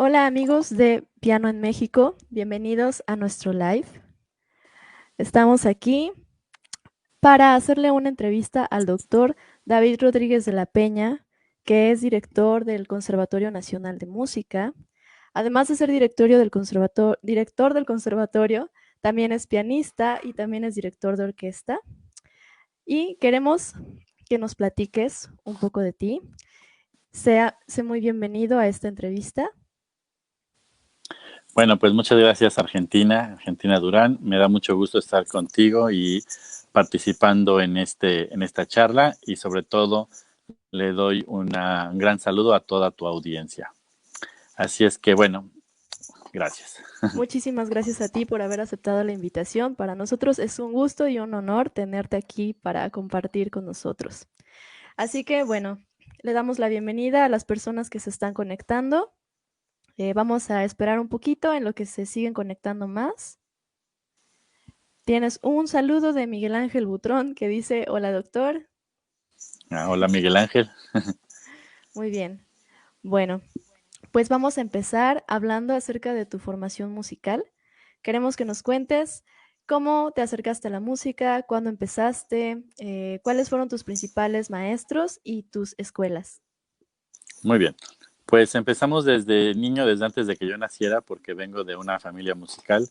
Hola amigos de Piano en México, bienvenidos a nuestro live. Estamos aquí para hacerle una entrevista al doctor David Rodríguez de la Peña, que es director del Conservatorio Nacional de Música. Además de ser director del conservatorio, también es pianista y también es director de orquesta. Y queremos que nos platiques un poco de ti. Sé muy bienvenido a esta entrevista. Bueno, pues muchas gracias Argentina Durán. Me da mucho gusto estar contigo y participando en esta charla y sobre todo le doy un gran saludo a toda tu audiencia. Así es que bueno, gracias. Muchísimas gracias a ti por haber aceptado la invitación. Para nosotros es un gusto y un honor tenerte aquí para compartir con nosotros. Así que bueno, le damos la bienvenida a las personas que se están conectando. Vamos a esperar un poquito en lo que se siguen conectando más. Tienes un saludo de Miguel Ángel Butrón que dice, hola doctor. Hola Miguel Ángel. Muy bien. Bueno, pues vamos a empezar hablando acerca de tu formación musical. Queremos que nos cuentes cómo te acercaste a la música, cuándo empezaste, cuáles fueron tus principales maestros y tus escuelas. Muy bien. Pues empezamos desde niño, desde antes de que yo naciera, porque vengo de una familia musical.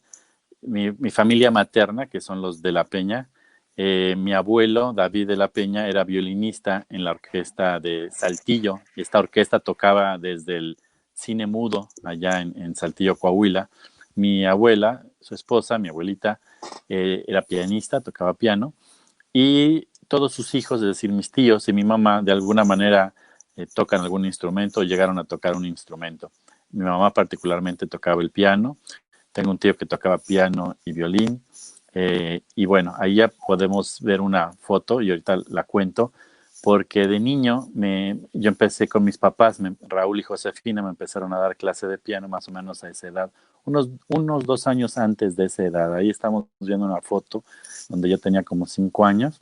Mi familia materna, que son los de la Peña, mi abuelo, David de la Peña, era violinista en la orquesta de Saltillo, y esta orquesta tocaba desde el cine mudo allá en Saltillo, Coahuila. Mi abuela, su esposa, mi abuelita, era pianista, tocaba piano, y todos sus hijos, es decir, mis tíos y mi mamá, de alguna manera tocan algún instrumento o llegaron a tocar un instrumento. Mi mamá particularmente tocaba el piano. Tengo un tío que tocaba piano y violín. Y bueno, ahí ya podemos ver una foto y ahorita la cuento, porque de niño yo empecé con mis papás, Raúl y Josefina, me empezaron a dar clase de piano más o menos a esa edad, unos 2 años antes de esa edad. Ahí estamos viendo una foto donde yo tenía como 5 años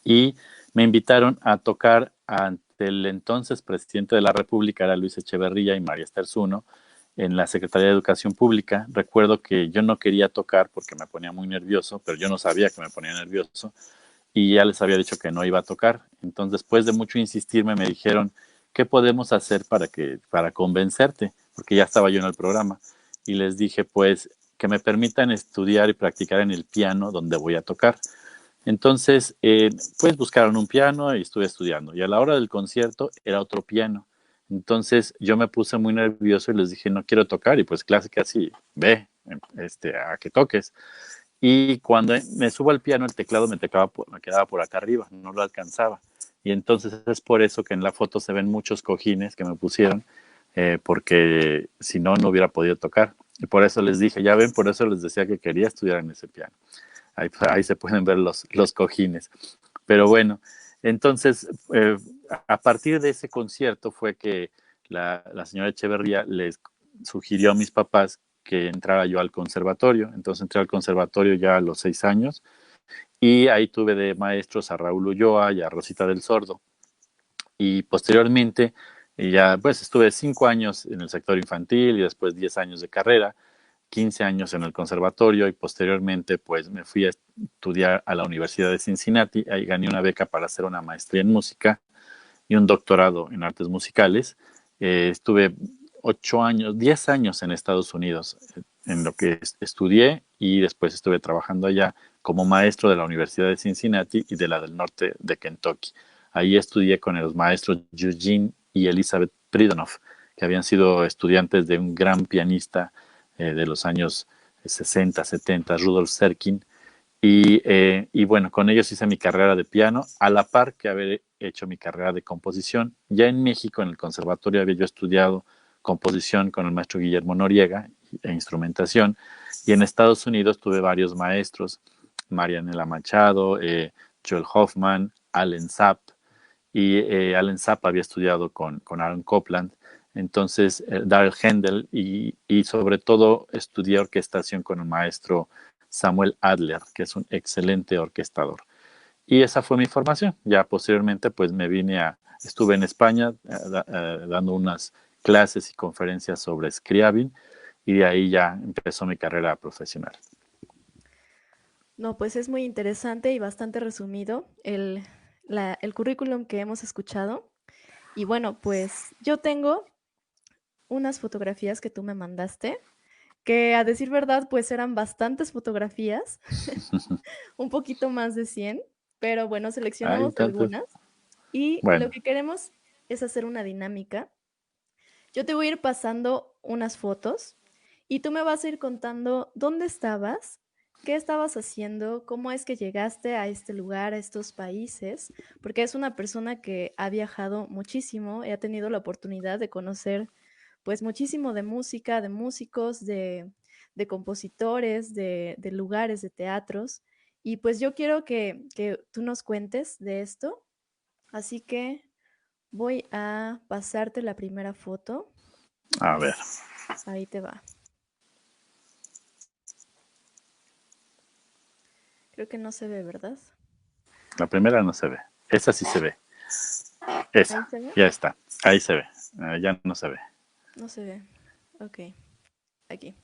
y me invitaron a tocar ante el entonces presidente de la República, era Luis Echeverría y María Esterzuno, en la Secretaría de Educación Pública. Recuerdo que yo no quería tocar porque me ponía muy nervioso, pero yo no sabía que me ponía nervioso y ya les había dicho que no iba a tocar. Entonces, después de mucho insistirme, me dijeron, ¿qué podemos hacer para convencerte? Porque ya estaba yo en el programa. Y les dije, pues, que me permitan estudiar y practicar en el piano donde voy a tocar. Entonces, pues buscaron un piano y estuve estudiando. Y a la hora del concierto era otro piano. Entonces yo me puse muy nervioso y les dije, no quiero tocar. Y pues clásica así, ve, a que toques. Y cuando me subo al piano, el teclado me quedaba por acá arriba, no lo alcanzaba. Y entonces es por eso que en la foto se ven muchos cojines que me pusieron, porque si no, no hubiera podido tocar. Y por eso les dije, ya ven, por eso les decía que quería estudiar en ese piano. Ahí se pueden ver los cojines. Pero bueno, entonces, a partir de ese concierto fue que la señora Echeverría les sugirió a mis papás que entrara yo al conservatorio. Entonces entré al conservatorio ya a los 6 años y ahí tuve de maestros a Raúl Ulloa y a Rosita del Sordo. Y posteriormente ya pues estuve 5 años en el sector infantil y después 10 años de carrera, 15 años en el conservatorio y posteriormente pues me fui a estudiar a la Universidad de Cincinnati. Ahí gané una beca para hacer una maestría en música y un doctorado en artes musicales. Estuve 8 años, 10 años en Estados Unidos en lo que estudié y después estuve trabajando allá como maestro de la Universidad de Cincinnati y de la del norte de Kentucky. Ahí estudié con los maestros Eugene y Elizabeth Pridonoff, que habían sido estudiantes de un gran pianista de los años 60, 70, Rudolf Serkin, y bueno, con ellos hice mi carrera de piano, a la par que haber hecho mi carrera de composición. Ya en México, en el conservatorio, había yo estudiado composición con el maestro Guillermo Noriega e instrumentación. Y en Estados Unidos tuve varios maestros, Marianela Machado, Joel Hoffman, Allen Zapp. Y Allen Zapp había estudiado con Aaron Copland. Entonces, Darrell Händel y sobre todo estudié orquestación con el maestro Samuel Adler, que es un excelente orquestador. Y esa fue mi formación. Ya posteriormente, pues estuve en España dando unas clases y conferencias sobre Scriabin, y de ahí ya empezó mi carrera profesional. No, pues es muy interesante y bastante resumido el currículum que hemos escuchado. Y bueno, pues yo tengo unas fotografías que tú me mandaste, que a decir verdad, pues eran bastantes fotografías, un poquito más de 100, pero bueno, Ay, seleccionamos tanto. algunas y lo Bueno, que queremos es hacer una dinámica. Yo te voy a ir pasando unas fotos y tú me vas a ir contando dónde estabas, qué estabas haciendo, cómo es que llegaste a este lugar, a estos países, porque es una persona que ha viajado muchísimo y ha tenido la oportunidad de conocer pues muchísimo de música, de músicos, de compositores, de lugares, de teatros. Y pues yo quiero que tú nos cuentes de esto, así que voy a pasarte la primera foto. a ver, Ahí te va. Creo que no se ve, ¿verdad? la primera no se ve. Esa sí se ve. Ahí Esa, se ve. ya está. Ahí se ve. Ya no se ve. No se ve. Ok, aquí.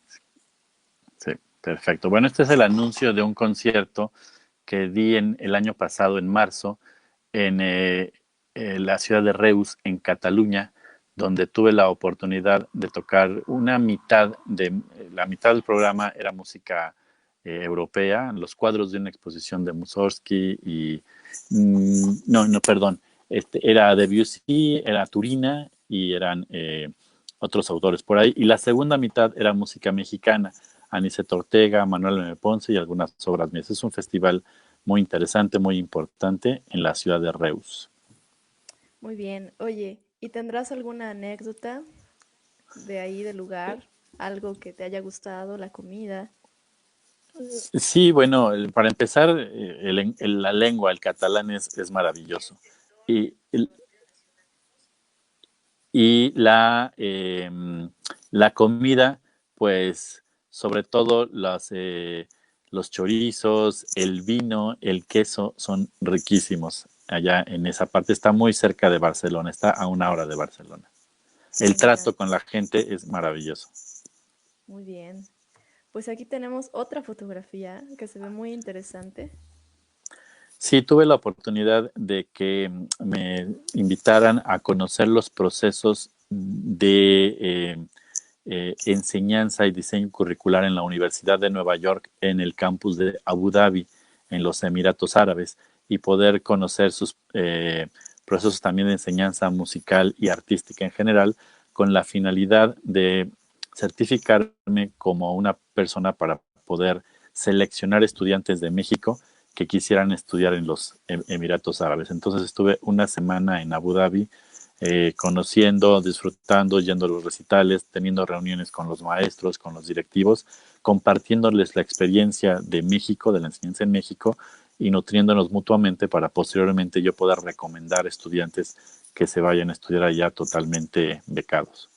Sí, perfecto. Bueno, este es el anuncio de un concierto que di en, el año pasado, en marzo, en la ciudad de Reus, en Cataluña, donde tuve la oportunidad de tocar una mitad de, la mitad del programa era música europea, los cuadros de una exposición de Mussorgsky y, no, perdón, era Debussy, era Turina y eran otros autores por ahí, y la segunda mitad era música mexicana, Anicet Ortega, Manuel M. Ponce y algunas obras mías. Es un festival muy interesante, muy importante en la ciudad de Reus. Muy bien. Oye, ¿y tendrás alguna anécdota de ahí del lugar? Algo que te haya gustado, la comida. Sí, bueno, para empezar, la lengua, el catalán es maravilloso. Y, y la comida, pues sobre todo los chorizos, el vino, el queso son riquísimos allá en esa parte. Está muy cerca de Barcelona, está a 1 hora de Barcelona. El Genial. trato con la gente es maravilloso. Muy bien. Pues aquí tenemos otra fotografía que se ve muy interesante. Sí, tuve la oportunidad de que me invitaran a conocer los procesos de enseñanza y diseño curricular en la Universidad de Nueva York, en el campus de Abu Dhabi, en los Emiratos Árabes, y poder conocer sus procesos también de enseñanza musical y artística en general, con la finalidad de certificarme como una persona para poder seleccionar estudiantes de México que quisieran estudiar en los Emiratos Árabes. Entonces estuve una semana en Abu Dhabi conociendo, disfrutando, yendo a los recitales, teniendo reuniones con los maestros, con los directivos, compartiéndoles la experiencia de México, de la enseñanza en México y nutriéndonos mutuamente para posteriormente yo poder recomendar estudiantes que se vayan a estudiar allá totalmente becados.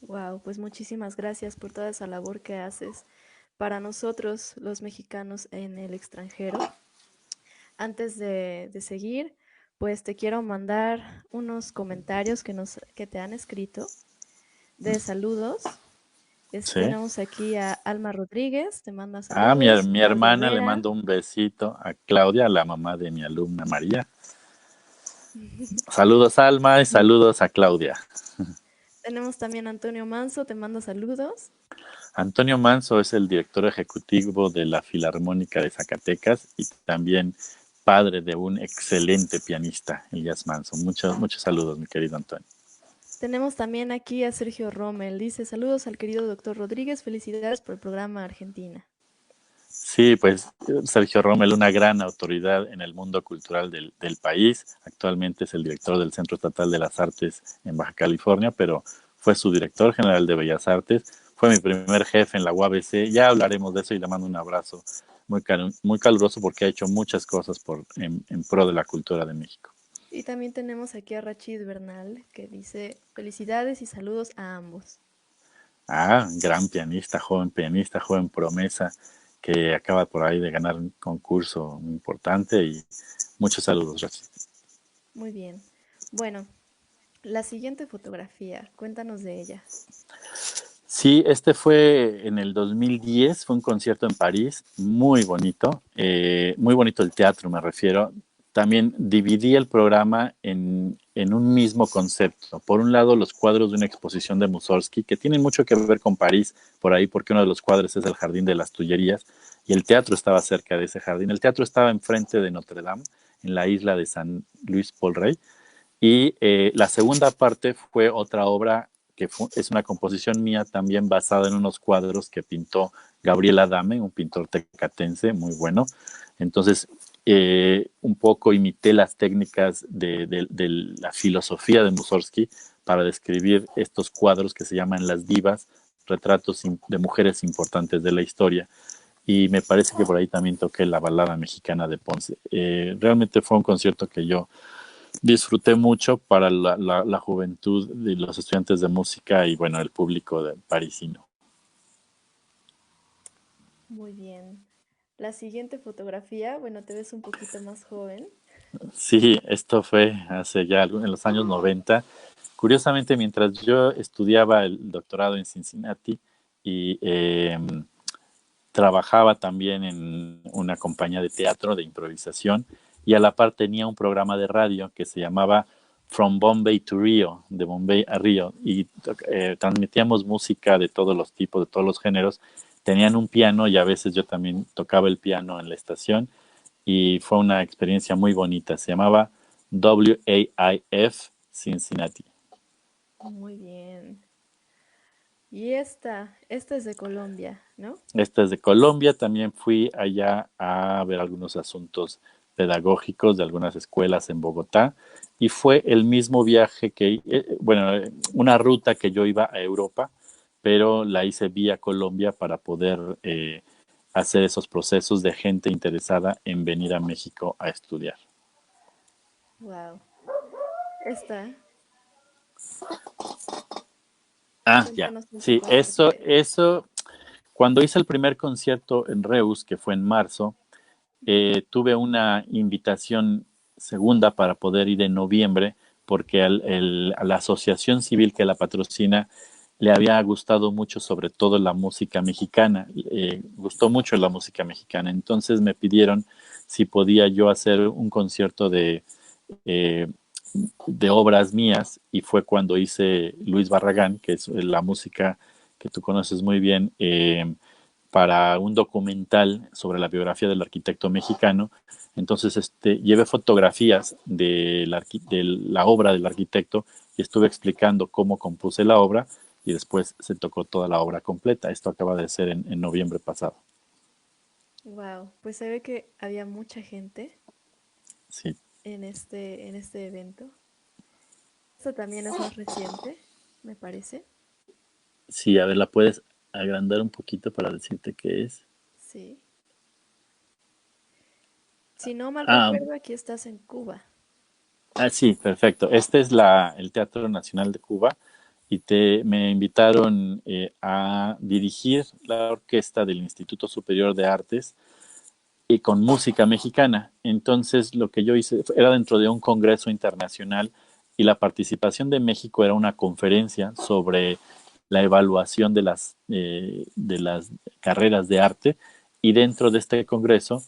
Wow, pues muchísimas gracias por toda esa labor que haces para nosotros, los mexicanos en el extranjero. Antes de seguir, pues te quiero mandar unos comentarios que te han escrito de saludos. ¿Sí? Tenemos aquí a Alma Rodríguez, te manda Ah, saludos, mi Claudia hermana le Vera. manda un besito a Claudia, la mamá de mi alumna María. Saludos Alma y saludos a Claudia. Tenemos también a Antonio Manso, te manda saludos. Antonio Manso es el director ejecutivo de la Filarmónica de Zacatecas y también padre de un excelente pianista, Elías Manso. Muchos saludos, mi querido Antonio. Tenemos también aquí a Sergio Rommel, dice saludos al querido doctor Rodríguez, felicidades por el programa Argentina. Sí, pues Sergio Rommel, una gran autoridad en el mundo cultural del país. Actualmente es el director del Centro Estatal de las Artes en Baja California, pero fue su director general de Bellas Artes. Fue mi primer jefe en la UABC. Ya hablaremos de eso y le mando un abrazo muy caluroso porque ha hecho muchas cosas en pro de la cultura de México. Y también tenemos aquí a Rachid Bernal, que dice felicidades y saludos a ambos. Ah, gran pianista, joven promesa, que acaba por ahí de ganar un concurso importante y muchos saludos, Rachid. Muy bien. Bueno, La siguiente fotografía, cuéntanos de ella. Sí, este fue en el 2010, fue un concierto en París, muy bonito el teatro me refiero. También dividí el programa en un mismo concepto. Por un lado, los cuadros de una exposición de Mussorgsky, que tienen mucho que ver con París, por ahí, porque uno de los cuadros es el Jardín de las Tullerías, y el teatro estaba cerca de ese jardín. El teatro estaba enfrente de Notre Dame, en la isla de San Luis Paul Rey, y la segunda parte fue otra obra es una composición mía también basada en unos cuadros que pintó Gabriel Adame, un pintor tecatense muy bueno. Entonces, un poco imité las técnicas de la filosofía de Mussorgsky para describir estos cuadros que se llaman Las Divas, retratos de mujeres importantes de la historia. Y me parece que por ahí también toqué la balada mexicana de Ponce. Realmente fue un concierto que yo disfruté mucho para la juventud de los estudiantes de música y bueno, el público de parisino. Muy bien. La siguiente fotografía, bueno, te ves un poquito más joven. Sí, esto fue hace ya en los años 90. Curiosamente, mientras yo estudiaba el doctorado en Cincinnati y trabajaba también en una compañía de teatro de improvisación y a la par tenía un programa de radio que se llamaba From Bombay to Rio, de Bombay a Río, y transmitíamos música de todos los tipos, de todos los géneros. Tenían un piano y a veces yo también tocaba el piano en la estación y fue una experiencia muy bonita. Se llamaba WAIF Cincinnati. Muy bien. Y esta es de Colombia, ¿no? Esta es de Colombia. También fui allá a ver algunos asuntos pedagógicos de algunas escuelas en Bogotá y fue el mismo viaje una ruta que yo iba a Europa, pero la hice vía Colombia para poder hacer esos procesos de gente interesada en venir a México a estudiar. Wow. Esta, Ah, ya. cuéntanos un Sí, poco acerca de ella. cuando hice el primer concierto en Reus, que fue en marzo, tuve una invitación segunda para poder ir en noviembre, porque a la asociación civil que la patrocina le había gustado mucho, sobre todo la música mexicana, gustó mucho la música mexicana, entonces me pidieron si podía yo hacer un concierto eh, de obras mías y fue cuando hice Luis Barragán, que es la música que tú conoces muy bien, para un documental sobre la biografía del arquitecto mexicano. Entonces, llevé fotografías de la obra del arquitecto y estuve explicando cómo compuse la obra y después se tocó toda la obra completa. Esto acaba de ser en noviembre pasado. Wow, pues se ve que había mucha gente Sí, en este evento. Esta también es más reciente, me parece. sí, a ver, la puedes agrandar un poquito para decirte qué es. Sí. Si no mal Ah, recuerdo, aquí estás en Cuba. sí, perfecto. Este es el Teatro Nacional de Cuba y me invitaron a dirigir la orquesta del Instituto Superior de Artes y con música mexicana. Entonces, lo que yo hice era dentro de un congreso internacional y la participación de México era una conferencia sobre la evaluación de las carreras de arte y dentro de este congreso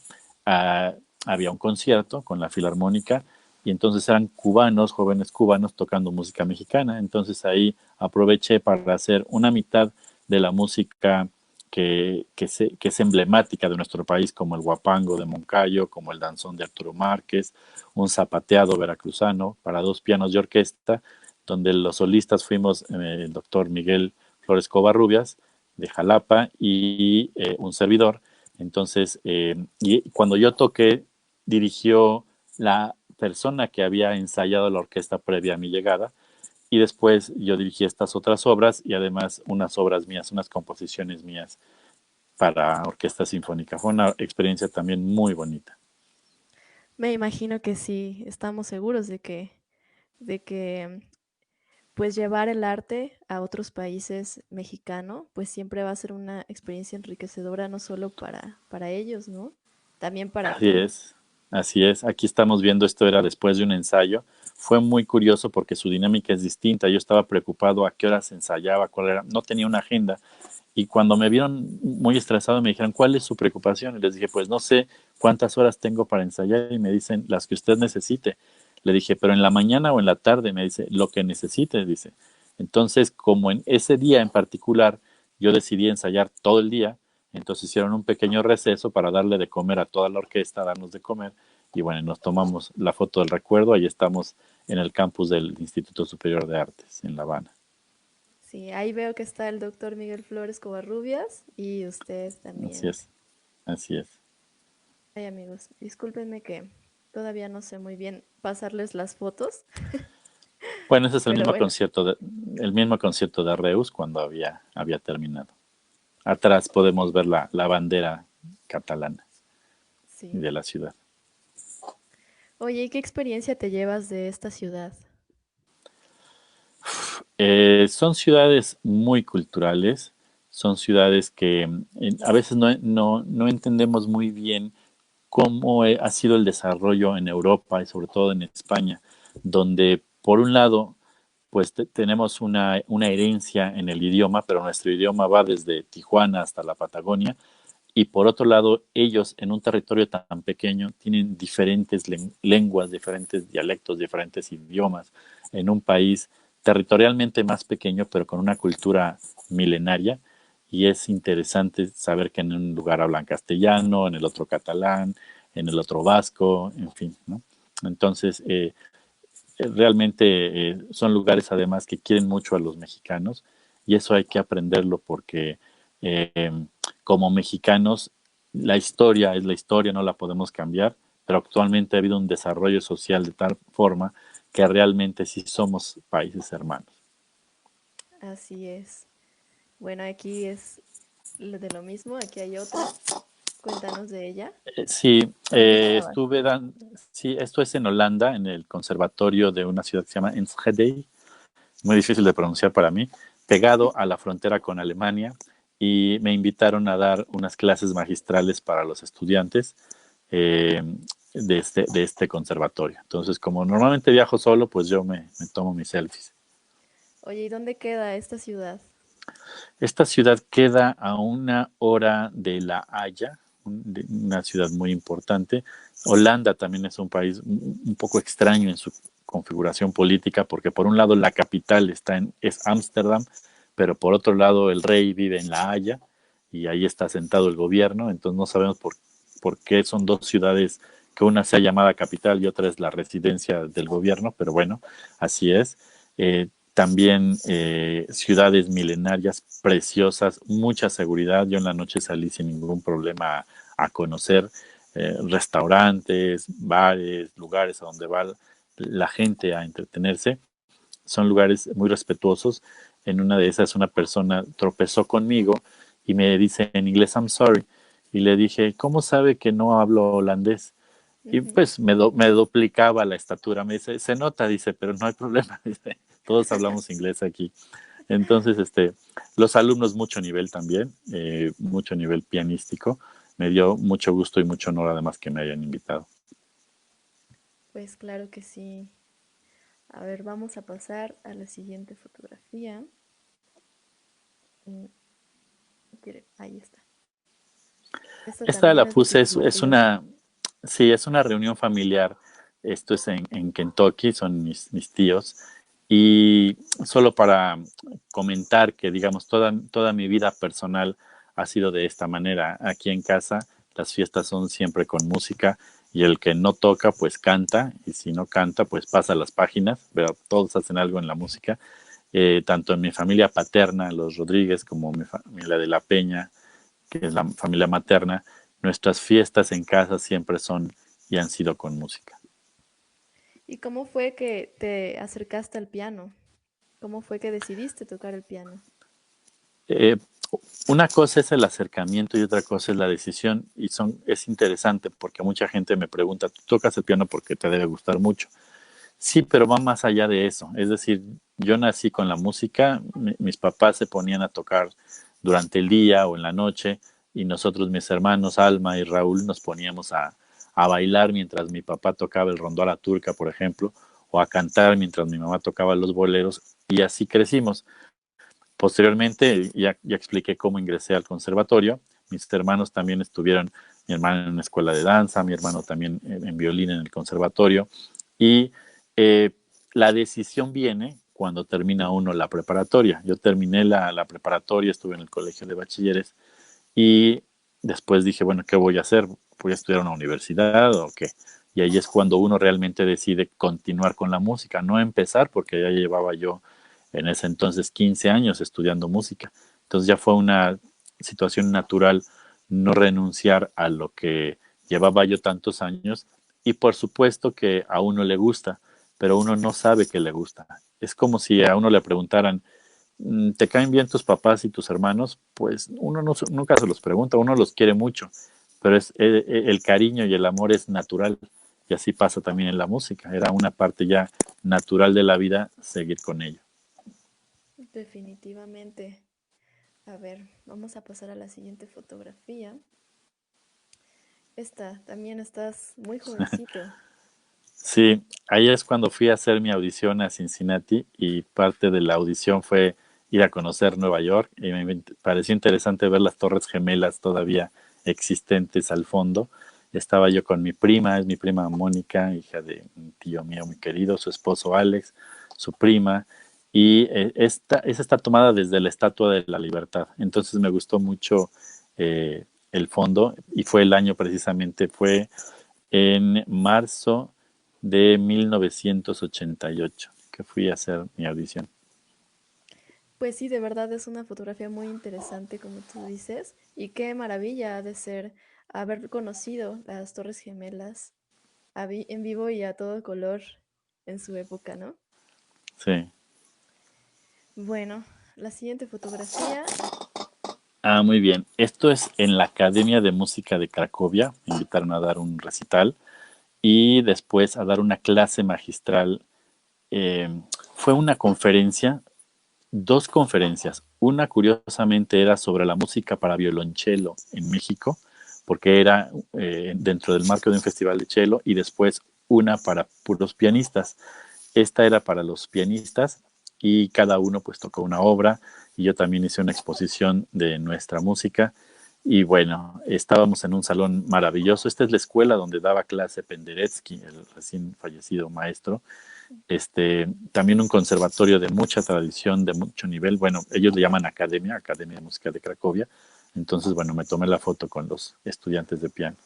ah, había un concierto con la Filarmónica y entonces eran cubanos, jóvenes cubanos tocando música mexicana. Entonces ahí aproveché para hacer una mitad de la música que es emblemática de nuestro país, como el guapango de Moncayo, como el danzón de Arturo Márquez, un zapateado veracruzano para dos pianos de orquesta, donde los solistas fuimos el doctor Miguel Flores Covarrubias de Jalapa y un servidor. Entonces, y cuando yo toqué, dirigió la persona que había ensayado la orquesta previa a mi llegada, y después yo dirigí estas otras obras y además unas obras mías, unas composiciones mías para orquesta sinfónica. Fue una experiencia también muy bonita. Me imagino que sí, estamos seguros de que pues llevar el arte a otros países mexicano, pues siempre va a ser una experiencia enriquecedora no solo para ellos, ¿no? También para Así ti. es. Así es, aquí estamos viendo, esto era después de un ensayo. Fue muy curioso porque su dinámica es distinta. Yo estaba preocupado a qué horas ensayaba, cuál era, no tenía una agenda. Y cuando me vieron muy estresado me dijeron, ¿cuál es su preocupación? Y les dije, pues no sé cuántas horas tengo para ensayar. Y me dicen, las que usted necesite. Le dije, pero en la mañana o en la tarde, me dice, lo que necesite, dice. Entonces, como en ese día en particular yo decidí ensayar todo el día, entonces hicieron un pequeño receso para darle de comer a toda la orquesta, darnos de comer, y bueno, nos tomamos la foto del recuerdo. Ahí estamos en el campus del Instituto Superior de Artes, en La Habana. Sí, ahí veo que está el doctor Miguel Flores Covarrubias y usted Así también. es, así es. Ay, amigos, discúlpenme que todavía no sé muy bien pasarles las fotos, Bueno, ese es pero bueno, el mismo concierto de Reus cuando había terminado. Atrás podemos ver la bandera catalana sí. de la ciudad. Oye, ¿y qué experiencia te llevas de esta ciudad? Son ciudades muy culturales, son ciudades que a veces no entendemos muy bien cómo ha sido el desarrollo en Europa y sobre todo en España, donde por un lado pues tenemos una herencia en el idioma, pero nuestro idioma va desde Tijuana hasta la Patagonia, y por otro lado ellos en un territorio tan pequeño tienen diferentes lenguas, diferentes dialectos, diferentes idiomas, en un país territorialmente más pequeño, pero con una cultura milenaria. Y es interesante saber que en un lugar hablan castellano, en el otro catalán, en el otro vasco, en fin, ¿no? Entonces, realmente son lugares además que quieren mucho a los mexicanos, y eso hay que aprenderlo porque eh, como mexicanos la historia es la historia, no la podemos cambiar, pero actualmente ha habido un desarrollo social de tal forma que realmente sí somos países hermanos. Así es. Bueno, aquí es de lo mismo, aquí hay otra. Cuéntanos de ella. Sí, ¿Dónde estabas? sí, esto es en Holanda, en el conservatorio de una ciudad que se llama Enschede, muy difícil de pronunciar para mí, pegado a la frontera con Alemania, y me invitaron a dar unas clases magistrales para los estudiantes eh, de este conservatorio. Entonces, como normalmente viajo solo, pues yo me tomo mis selfies. Oye, ¿y dónde queda esta ciudad? Esta ciudad queda a 1 hora de La Haya, una ciudad muy importante. Holanda también es un país un poco extraño en su configuración política, porque por un lado la capital es Ámsterdam, pero por otro lado el rey vive en La Haya y ahí está sentado el gobierno. Entonces no sabemos por qué son dos ciudades, que una sea llamada capital y otra es la residencia del gobierno, pero bueno, así es. También ciudades milenarias preciosas, mucha seguridad. Yo en la noche salí sin ningún problema a conocer restaurantes, bares, lugares a donde va la gente a entretenerse. Son lugares muy respetuosos. En una de esas una persona tropezó conmigo y me dice en inglés, I'm sorry. Y le dije, ¿cómo sabe que no hablo holandés? Y Ujú. pues me duplicaba la estatura. Me dice, se nota, dice, pero no hay problema. Dice, todos hablamos inglés aquí. Entonces, los alumnos mucho nivel también, mucho nivel pianístico. Me dio mucho gusto y mucho honor además que me hayan invitado. Pues claro que sí. A ver, vamos a pasar a la siguiente fotografía. Mm, ahí está. Esta Esta también la es de tu puse, familia. sí, es una reunión familiar. Esto es en Kentucky, son mis tíos. Y solo para comentar que, digamos, toda mi vida personal ha sido de esta manera. Aquí en casa las fiestas son siempre con música, y el que no toca, pues canta, y si no canta, pues pasa las páginas, pero todos hacen algo en la música. Tanto en mi familia paterna, los Rodríguez, como mi familia de La Peña, que es la familia materna, nuestras fiestas en casa siempre son y han sido con música. ¿Y cómo fue que te acercaste al piano? ¿Cómo fue que decidiste tocar el piano? Eh, una cosa es el acercamiento y otra cosa es la decisión, y es interesante porque mucha gente me pregunta, ¿tú tocas el piano porque te debe gustar mucho? Sí, pero va más allá de eso. Es decir, yo nací con la música, mis papás se ponían a tocar durante el día o en la noche, y nosotros, mis hermanos Alma y Raúl, nos poníamos a bailar mientras mi papá tocaba el rondó a la turca, por ejemplo, o a cantar mientras mi mamá tocaba los boleros, y así crecimos. Posteriormente, ya expliqué cómo ingresé al conservatorio. Mis hermanos también estuvieron, mi hermano en una escuela de danza, mi hermano también en violín en el conservatorio. Y eh, la decisión viene cuando termina uno la preparatoria. Yo terminé la preparatoria, estuve en el colegio de bachilleres y después dije, bueno, ¿qué voy a hacer? ¿Voy a estudiar en una universidad o qué? Y ahí es cuando uno realmente decide continuar con la música, no empezar, porque ya llevaba yo en ese entonces 15 años estudiando música. Entonces ya fue una situación natural no renunciar a lo que llevaba yo tantos años y por supuesto que a uno le gusta, pero uno no sabe que le gusta. Es como si a uno le preguntaran, ¿te caen bien tus papás y tus hermanos? Pues uno no, nunca se los pregunta, uno los quiere mucho, pero el cariño y el amor es natural y así pasa también en la música. Era una parte ya natural de la vida seguir con ello. Definitivamente. A ver, vamos a pasar a la siguiente fotografía. Esta, también estás muy jovencito. Sí, ahí es cuando fui a hacer mi audición a Cincinnati y parte de la audición fue ir a conocer Nueva York y me pareció interesante ver las Torres Gemelas todavía existentes al fondo. Estaba yo con mi prima, es mi prima Mónica, hija de un tío mío muy querido, su esposo Alex, su prima, y esa está tomada desde la Estatua de la Libertad. Entonces me gustó mucho el fondo y fue el año precisamente, fue en marzo de 1988 que fui a hacer mi audición. Pues sí, de verdad es una fotografía muy interesante, como tú dices, y qué maravilla ha de ser haber conocido las Torres Gemelas en vivo y a todo color en su época, ¿no? Sí. Bueno, la siguiente fotografía. Ah, muy bien. Esto es en la Academia de Música de Cracovia. Me invitaron a dar un recital y después a dar una clase magistral. Eh, Fue una conferencia, dos conferencias. Una, curiosamente, era sobre la música para violonchelo en México, porque era dentro del marco de un festival de cello, y después una para puros pianistas. Esta era para los pianistas y cada uno pues tocó una obra y yo también hice una exposición de nuestra música y bueno, estábamos en un salón maravilloso. Esta es la escuela donde daba clase Penderecki, el recién fallecido maestro. También un conservatorio de mucha tradición, de mucho nivel. Bueno, ellos le llaman Academia, Academia de Música de Cracovia. Entonces, bueno, me tomé la foto con los estudiantes de piano.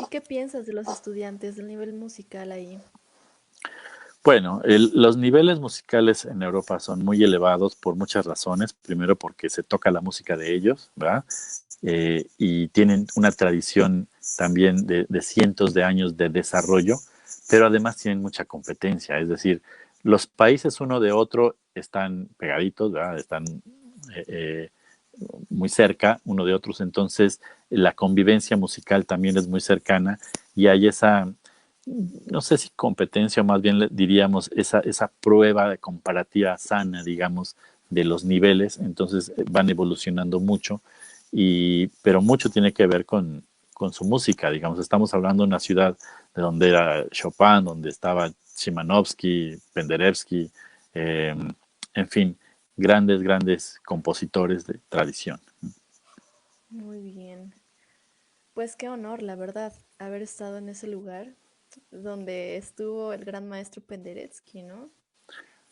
¿Y qué piensas de los estudiantes del nivel musical ahí? Bueno, los niveles musicales en Europa son muy elevados por muchas razones. Primero porque se toca la música de ellos, ¿verdad? Y tienen una tradición también de cientos de años de desarrollo, pero además tienen mucha competencia. Es decir, los países uno de otro están pegaditos, ¿verdad? Están eh, eh, muy cerca uno de otros. Entonces, la convivencia musical también es muy cercana y hay esa no sé si competencia o más bien diríamos esa prueba de comparativa sana, digamos, de los niveles, entonces van evolucionando mucho, pero mucho tiene que ver con su música, digamos, estamos hablando de una ciudad de donde era Chopin, donde estaba Chimanovsky, Penderecki, eh, en fin, grandes, grandes compositores de tradición. Muy bien. Pues qué honor, la verdad, haber estado en ese lugar donde estuvo el gran maestro Penderecki, ¿no? Bueno,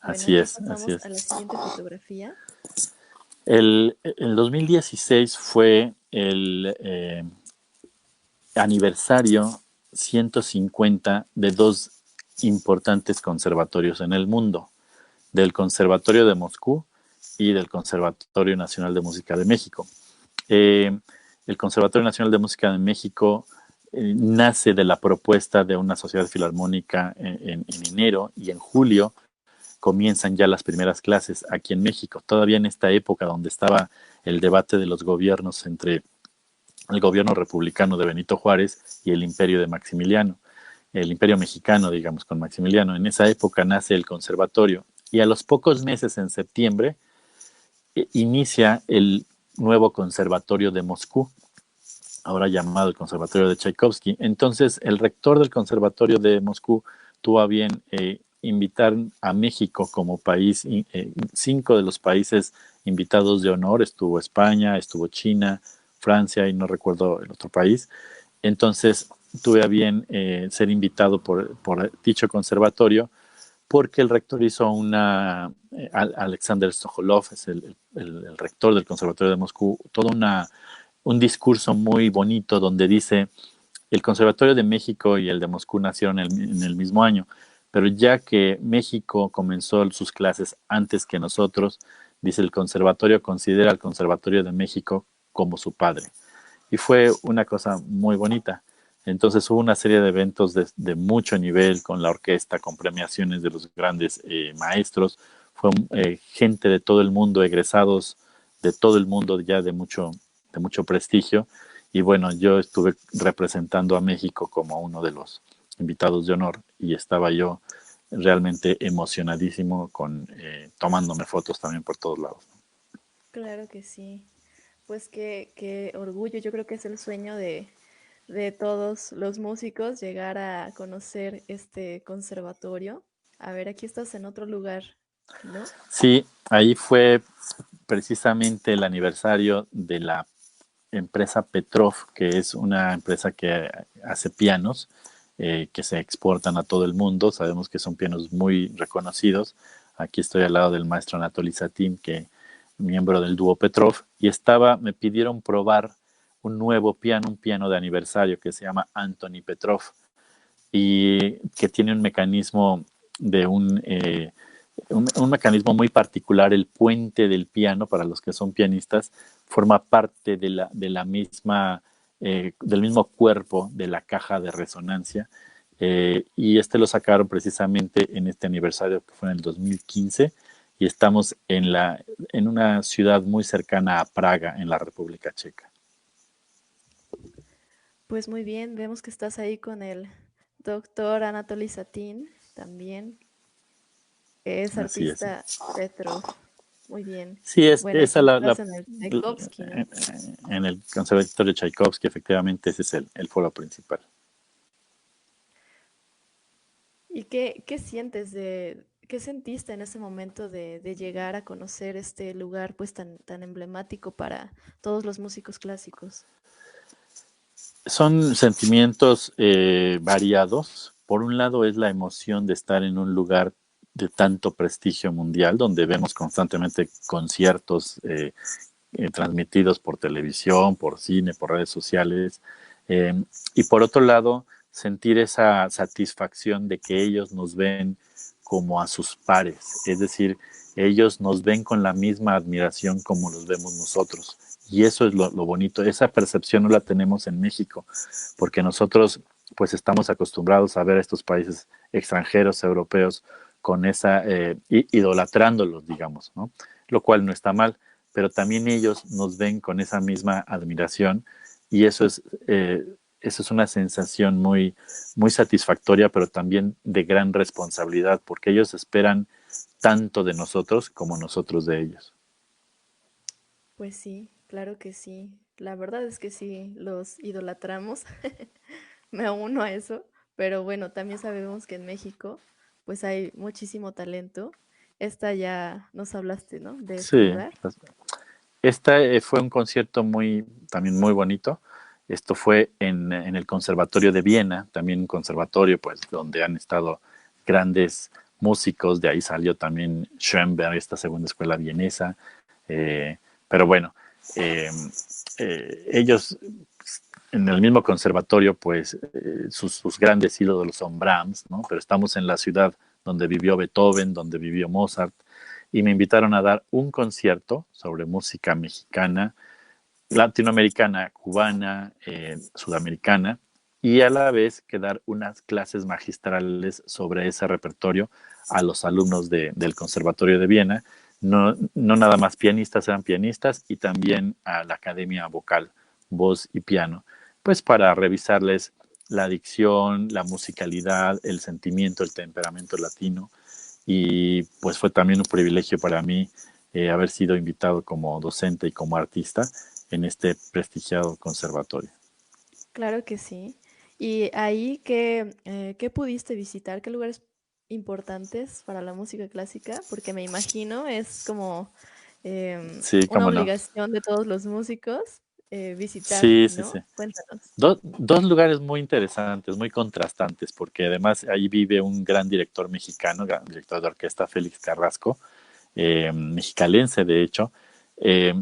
Así aquí es, así pasamos es. a la siguiente fotografía. El 2016 fue el aniversario 150 de dos importantes conservatorios en el mundo, del Conservatorio de Moscú y del Conservatorio Nacional de Música de México. Eh, el Conservatorio Nacional de Música de México nace de la propuesta de una sociedad filarmónica en enero y en julio comienzan ya las primeras clases aquí en México, todavía en esta época donde estaba el debate de los gobiernos entre el gobierno republicano de Benito Juárez y el imperio de Maximiliano, el imperio mexicano, digamos, con Maximiliano. En esa época nace el conservatorio y a los pocos meses, en septiembre, inicia el nuevo conservatorio de Moscú. ahora llamado el Conservatorio de Tchaikovsky. Entonces, el rector del Conservatorio de Moscú tuvo a bien invitar a México como país, 5 de los países invitados de honor, estuvo España, estuvo China, Francia y no recuerdo el otro país. Entonces, tuve a bien ser invitado por dicho conservatorio porque el rector hizo Alexander Sokolov, es el rector del Conservatorio de Moscú, un discurso muy bonito donde dice, el Conservatorio de México y el de Moscú nacieron en el mismo año, pero ya que México comenzó sus clases antes que nosotros, dice el conservatorio considera al Conservatorio de México como su padre. Y fue una cosa muy bonita. Entonces hubo una serie de eventos de mucho nivel con la orquesta, con premiaciones de los grandes maestros. Fue gente de todo el mundo, egresados de todo el mundo ya de mucho prestigio. Y bueno, yo estuve representando a México como uno de los invitados de honor y estaba yo realmente emocionadísimo tomándome fotos también por todos lados. Claro que sí. Pues qué orgullo. Yo creo que es el sueño de todos los músicos llegar a conocer este conservatorio. A ver, aquí estás en otro lugar, ¿no? Sí, ahí fue precisamente el aniversario de la empresa Petrov, que es una empresa que hace pianos que se exportan a todo el mundo. Sabemos que son pianos muy reconocidos. Aquí estoy al lado del maestro Anatoly Satin, que miembro del dúo Petrov, y me pidieron probar un nuevo piano, un piano de aniversario que se llama Anthony Petrov y que tiene un mecanismo de un mecanismo muy particular. El puente del piano, para los que son pianistas, forma parte de la misma, del mismo cuerpo de la caja de resonancia. Y lo sacaron precisamente en este aniversario que fue en el 2015 y estamos en una ciudad muy cercana a Praga, en la República Checa. Pues muy bien, vemos que estás ahí con el doctor Anatoly Satin también, que es Así es. artista Petrov. Muy bien. Sí, Bueno, y esa tú estás en el Tchaikovsky, ¿no? en el Conservatorio Tchaikovsky, efectivamente, ese es el foro principal. ¿Y qué sientes qué sentiste en ese momento de llegar a conocer este lugar pues tan emblemático para todos los músicos clásicos? Son sentimientos variados. Por un lado es la emoción de estar en un lugar de tanto prestigio mundial, donde vemos constantemente conciertos transmitidos por televisión, por cine, por redes sociales. Eh, y por otro lado, sentir esa satisfacción de que ellos nos ven como a sus pares, es decir, ellos nos ven con la misma admiración como los vemos nosotros. Y eso es lo bonito, esa percepción no la tenemos en México, porque nosotros pues estamos acostumbrados a ver a estos países extranjeros, europeos, con idolatrándolos, digamos, ¿no? Lo cual no está mal, pero también ellos nos ven con esa misma admiración y eso es una sensación muy satisfactoria, pero también de gran responsabilidad, porque ellos esperan tanto de nosotros como nosotros de ellos. Pues sí, claro que sí. La verdad es que sí, los idolatramos. Me uno a eso. Pero bueno, también sabemos que en México pues hay muchísimo talento. Esta ya nos hablaste, ¿no? De este Sí, lugar. fue un concierto también muy bonito. Esto fue en el Conservatorio de Viena, también un conservatorio pues donde han estado grandes músicos, de ahí salió también Schoenberg, esta segunda escuela vienesa. Eh, pero bueno, eh, ellos en el mismo conservatorio, pues sus grandes ídolos son Brahms, ¿no? Pero estamos en la ciudad donde vivió Beethoven, donde vivió Mozart, y me invitaron a dar un concierto sobre música mexicana, latinoamericana, cubana, sudamericana, y a la vez que dar unas clases magistrales sobre ese repertorio a los alumnos del Conservatorio de Viena. No, no nada más pianistas eran pianistas y también a la academia vocal, voz y piano, pues para revisarles la dicción, la musicalidad, el sentimiento, el temperamento latino. Y pues fue también un privilegio para mí haber sido invitado como docente y como artista en este prestigiado conservatorio. Claro que sí. Y ahí, ¿qué pudiste visitar? ¿Qué lugares importantes para la música clásica? Porque me imagino es como Sí, una cómo no. obligación de todos los músicos visitar, Sí, sí, sí. ¿no? Cuéntanos. Dos lugares muy interesantes, muy contrastantes, porque además ahí vive un gran director mexicano, gran director de orquesta, Félix Carrasco, mexicalense de hecho, eh,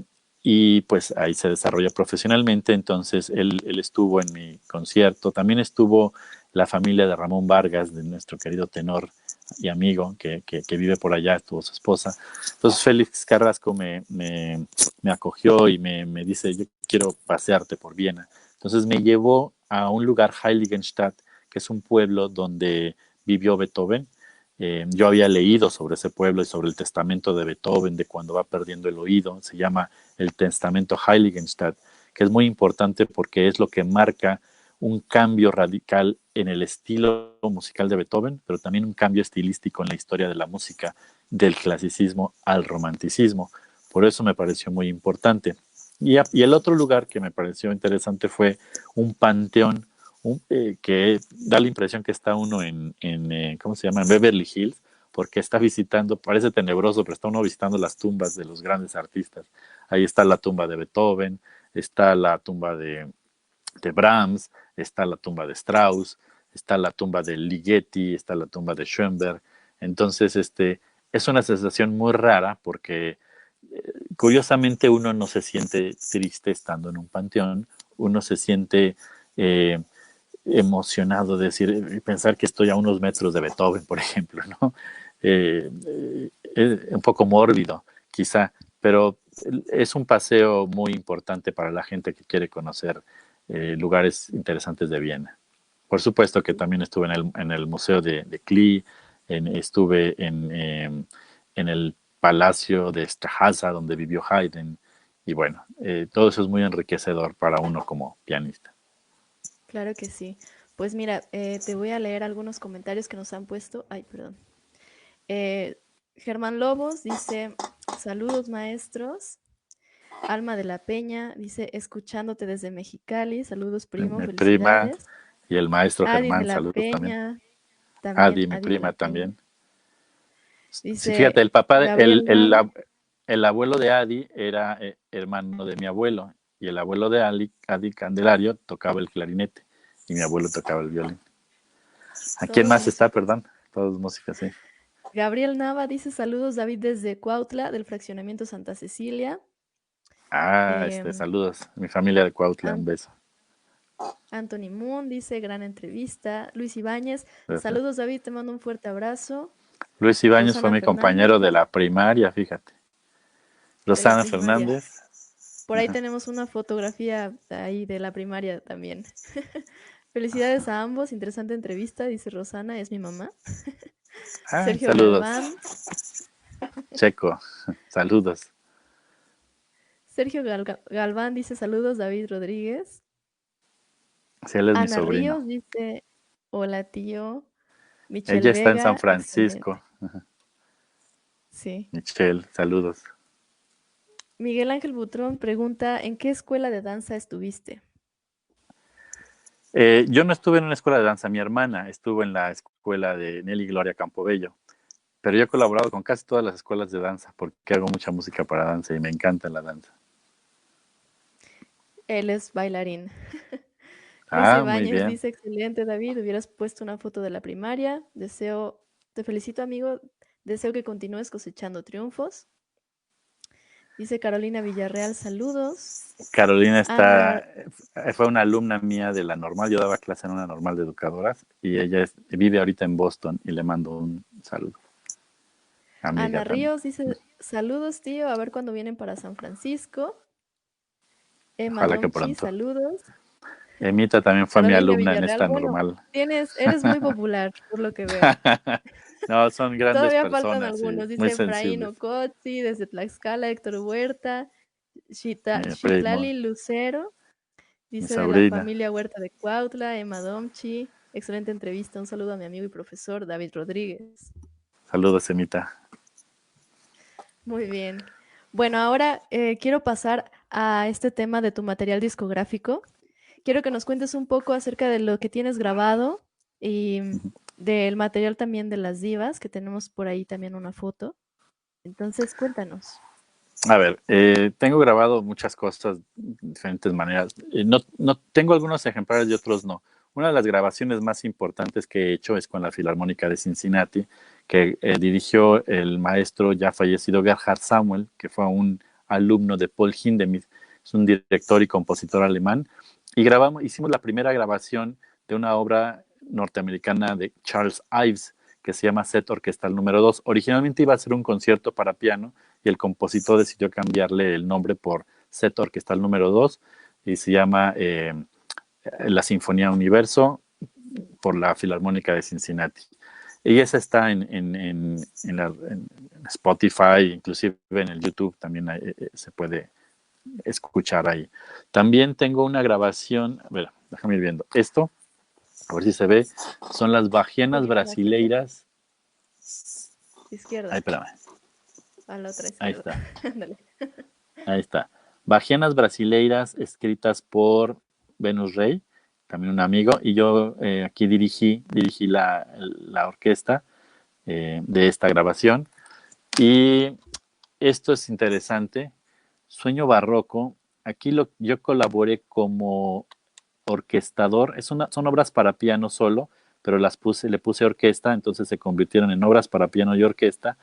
y pues ahí se desarrolla profesionalmente, entonces él estuvo en mi concierto, también estuvo la familia de Ramón Vargas, de nuestro querido tenor y amigo que vive por allá, estuvo su esposa. Entonces Félix Carrasco me acogió y me dice, yo quiero pasearte por Viena. Entonces me llevó a un lugar, Heiligenstadt, que es un pueblo donde vivió Beethoven. Yo había leído sobre ese pueblo y sobre el testamento de Beethoven, de cuando va perdiendo el oído. Se llama el testamento Heiligenstadt, que es muy importante porque es lo que marca un cambio radical en el estilo musical de Beethoven, pero también un cambio estilístico en la historia de la música, del clasicismo al romanticismo. Por eso me pareció muy importante. Y el otro lugar que me pareció interesante fue un panteón que da la impresión que está uno ¿cómo se llama? En Beverly Hills, porque está visitando, parece tenebroso, pero está uno visitando las tumbas de los grandes artistas. Ahí está la tumba de Beethoven, está la tumba de Brahms, está la tumba de Strauss, está la tumba de Ligeti, está la tumba de Schoenberg. Entonces, es una sensación muy rara porque curiosamente uno no se siente triste estando en un panteón, uno se siente eh, emocionado de decir, pensar que estoy a unos metros de Beethoven, por ejemplo, ¿no? Un poco mórbido, quizá, pero es un paseo muy importante para la gente que quiere conocer lugares interesantes de Viena. Por supuesto que también estuve en el Museo de Klee, estuve en el Palacio de Strahasa, donde vivió Haydn, y bueno, todo eso es muy enriquecedor para uno como pianista. Claro que sí. Pues mira, te voy a leer algunos comentarios que nos han puesto. Ay, perdón. Eh, Germán Lobos dice, saludos maestros. Alma de la Peña dice, escuchándote desde Mexicali. Saludos, primo, Mi prima felicidades. y el maestro Adi de Germán, la saludos también. Peña, también Adi, mi Adi de la prima Peña. también. Sí, fíjate, Dice el papá, Gabriel Nava. el abuelo de Adi era hermano de mi abuelo y el abuelo de Adi Candelario tocaba el clarinete y mi abuelo tocaba el violín. ¿A quién Todos más está, músicos. perdón? Todos músicos, sí. Gabriel Nava dice saludos, David, desde Cuautla, del fraccionamiento Santa Cecilia. Ah, Em, saludos. Mi familia de Cuautla, un An- beso. Anthony Moon dice gran entrevista. Luis Ibáñez, Gracias. saludos, David, te mando un fuerte abrazo. Luis Ibáñez fue Rosana mi Fernández, compañero de la primaria, fíjate. de la Rosana primaria. Fernández. Por ahí tenemos una fotografía ahí de la primaria también. Felicidades a ambos, interesante entrevista, dice Rosana, es mi mamá. Ah, Sergio saludos. Galván, Checo, saludos. Galván dice saludos, David Rodríguez. Sí, él es mi Ana sobrino. Ríos dice hola tío. Ella Michelle está en San Vega, Francisco. excelente. Sí. Michelle, saludos. Miguel Ángel Butrón pregunta, ¿en qué escuela de danza estuviste? Yo no estuve en una escuela de danza, mi hermana estuvo en la escuela de Nelly Gloria Campobello, pero yo he colaborado con casi todas las escuelas de danza porque hago mucha música para danza y me encanta la danza. Él es bailarín. Luis Ah, muy Ibáñez bien. dice, excelente David, hubieras puesto una foto de la primaria. Te felicito amigo, deseo que continúes cosechando triunfos. Dice Carolina Villarreal, saludos. Carolina Ana, fue una alumna mía de la normal, yo daba clase en una normal de educadoras y ella vive ahorita en Boston y le mando un saludo. Amiga Ana también. Ríos dice, saludos tío, a ver cuándo vienen para San Francisco. Emma Ojalá que Domchi, pronto. saludos. Emita también fue mi Carolina alumna en Villarreal, esta bueno, normal. eres muy popular, por lo que veo. No, son grandes Todavía faltan personas y algunos, muy dice Efraín sensibles. Ocotzi, desde Tlaxcala, Héctor Huerta, Mi primo, Citlali Lucero, mi dice de la sobrina. familia Huerta de Cuautla, Emma Domchi. Excelente entrevista, un saludo a mi amigo y profesor David Rodríguez. Saludos, Emita. Muy bien. Bueno, ahora quiero pasar a este tema de tu material discográfico. quiero que nos cuentes un poco acerca de lo que tienes grabado y del material también de las divas, que tenemos por ahí también una foto. Entonces, cuéntanos. A ver, tengo grabado muchas cosas de diferentes maneras. No tengo algunos ejemplares y otros no. Una de las grabaciones más importantes que he hecho es con la Filarmónica de Cincinnati, que dirigió el maestro ya fallecido Gerhard Samuel, que fue un alumno de Paul Hindemith, es un director y compositor alemán, y hicimos la primera grabación de una obra norteamericana de Charles Ives, que se llama Set Orquestal número 2. Originalmente iba a ser un concierto para piano, y el compositor decidió cambiarle el nombre por Set Orquestal número 2 y se llama La Sinfonía Universo por la Filarmónica de Cincinnati. Y esa está en Spotify, inclusive en el YouTube también se puede escuchar ahí. También tengo una grabación, a ver, déjame ir viendo. Esto, a ver si se ve, son las Un bajianas poquito más cerca. brasileiras. Ay, Izquierda, espérame, a la otra ahí izquierda. está. Ándale. Ahí está. Bajianas Brasileiras, escritas por Venus Rey, también un amigo, y yo aquí dirigí la orquesta de esta grabación. Y esto es interesante. Sueño Barroco, aquí yo colaboré como orquestador. Son obras para piano solo, pero le puse orquesta, entonces se convirtieron en obras para piano y orquesta.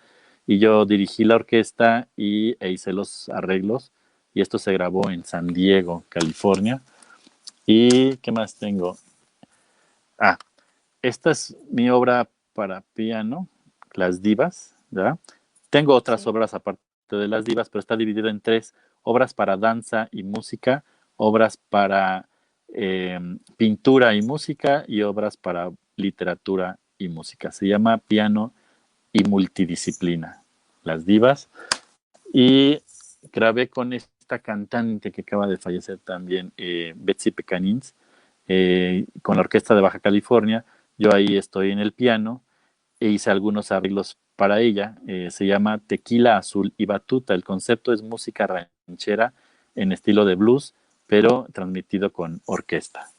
Y yo dirigí la orquesta e hice los arreglos. Y esto se grabó en San Diego, California. ¿Y qué más tengo? Ah, esta es mi obra para piano, Las Divas, ¿verdad? Tengo otras Sí. obras aparte de Las Divas, pero está dividido en tres: obras para danza y música, obras para pintura y música y obras para literatura y música. Se llama Piano y Multidisciplina, Las Divas. Y grabé con esta cantante que acaba de fallecer también, Betsy Pecanins, con la Orquesta de Baja California. Yo ahí estoy en el piano e hice algunos arreglos para ella. Se llama Tequila Azul y Batuta. El concepto es música ranchera en estilo de blues, pero transmitido con orquesta.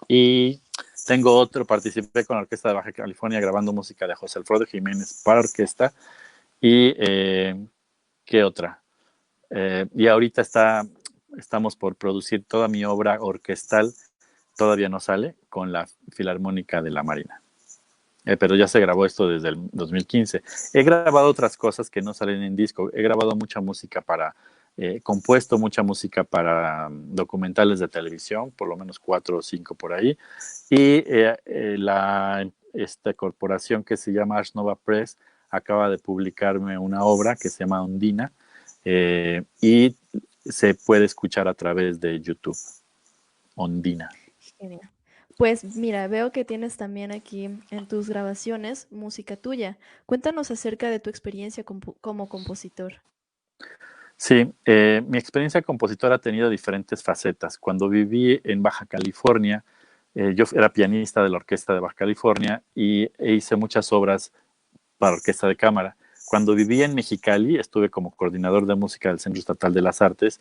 Y tengo otro, participé con la Orquesta de Baja California grabando música de José Alfredo Jiménez para orquesta. Y ¿qué otra? Y ahorita estamos por producir toda mi obra orquestal, todavía no sale, con la Filarmónica de la Marina. Pero ya se grabó esto desde el 2015. He grabado otras cosas que no salen en disco. He grabado mucha música compuesto mucha música para documentales de televisión, por lo menos 4 o 5 por ahí. Y esta corporación que se llama Ars Nova Press acaba de publicarme una obra que se llama Ondina, y se puede escuchar a través de YouTube. Ondina. Genial. Pues mira, veo que tienes también aquí en tus grabaciones música tuya. Cuéntanos acerca de tu experiencia como compositor. Sí, mi experiencia compositora ha tenido diferentes facetas. Cuando viví en Baja California, yo era pianista de la Orquesta de Baja California e hice muchas obras para orquesta de cámara. Cuando viví en Mexicali, estuve como coordinador de música del Centro Estatal de las Artes.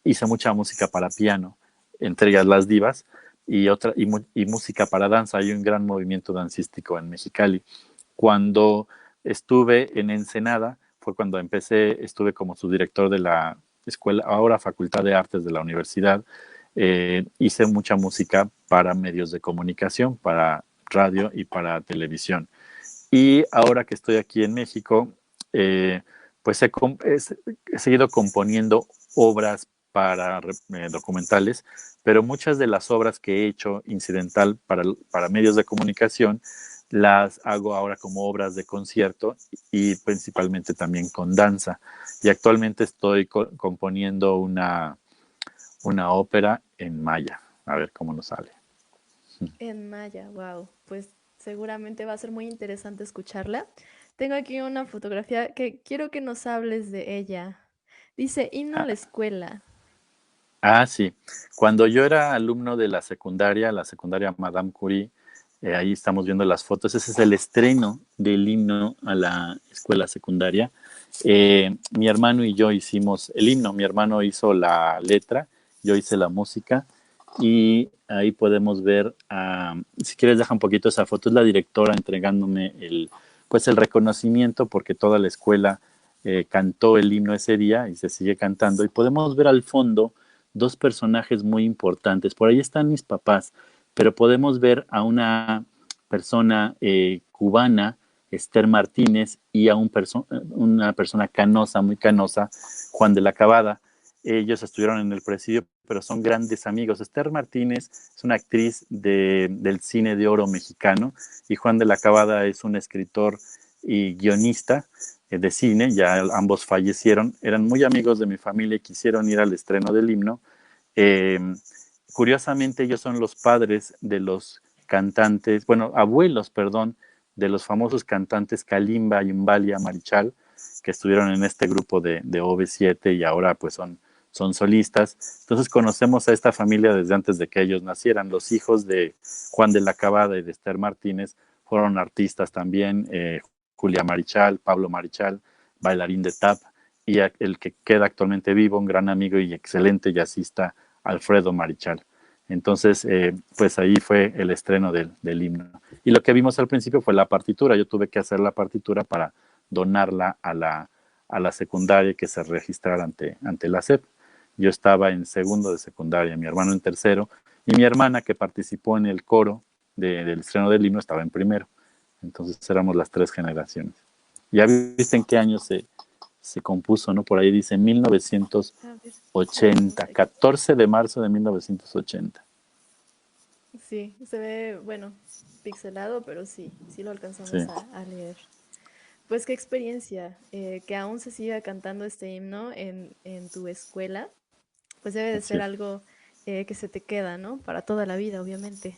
Hice mucha música para piano, entre ellas Las Divas, y música para danza. Hay un gran movimiento dancístico en Mexicali. Cuando estuve en Ensenada, fue cuando estuve como subdirector de la escuela, ahora Facultad de Artes de la universidad. Hice mucha música para medios de comunicación, para radio y para televisión. Y ahora que estoy aquí en México, pues he seguido componiendo obras para documentales, pero muchas de las obras que he hecho incidental para medios de comunicación las hago ahora como obras de concierto y principalmente también con danza. Y actualmente estoy componiendo una ópera en maya. A ver cómo nos sale. En Maya, wow. Pues seguramente va a ser muy interesante escucharla. Tengo aquí una fotografía que quiero que nos hables de ella. Dice himno a la escuela. Sí. Cuando yo era alumno de la secundaria Madame Curie, ahí estamos viendo las fotos. Ese es el estreno del himno a la escuela secundaria. Mi hermano y yo hicimos el himno. Mi hermano hizo la letra, yo hice la música y ahí podemos ver, si quieres deja un poquito esa foto, es la directora entregándome pues el reconocimiento porque toda la escuela cantó el himno ese día y se sigue cantando y podemos ver al fondo dos personajes muy importantes. Por ahí están mis papás, pero podemos ver a una persona cubana, Esther Martínez, y a una persona canosa, muy canosa, Juan de la Cabada. Ellos estuvieron en el presidio, pero son grandes amigos. Esther Martínez es una actriz del cine de oro mexicano y Juan de la Cabada es un escritor y guionista de cine. Ya ambos fallecieron. Eran muy amigos de mi familia y quisieron ir al estreno del himno. Eh, Curiosamente, ellos son los padres de los cantantes, bueno, abuelos, perdón, de los famosos cantantes Kalimba, Yumbalia, Marichal, que estuvieron en este grupo de OV7 y ahora pues son solistas. Entonces conocemos a esta familia desde antes de que ellos nacieran. Los hijos de Juan de la Cabada y de Esther Martínez fueron artistas también, Julia Marichal, Pablo Marichal, bailarín de tap, y el que queda actualmente vivo, un gran amigo y excelente jazzista, Alfredo Marichal. Entonces, pues ahí fue el estreno del himno. Y lo que vimos al principio fue la partitura. Yo tuve que hacer la partitura para donarla a la secundaria que se registrara ante la SEP. Yo estaba en segundo de secundaria, mi hermano en tercero, y mi hermana que participó en el coro del estreno del himno estaba en primero. Entonces éramos las tres generaciones. Ya viste en qué año se compuso, ¿no? Por ahí dice 1980, 14 de marzo de 1980. Sí, se ve, bueno, pixelado, pero sí, sí lo Sí, alcanzamos a leer. Pues qué experiencia, que aún se siga cantando este himno en tu escuela, pues debe de así ser es. algo que se te queda, ¿no? Para toda la vida, obviamente.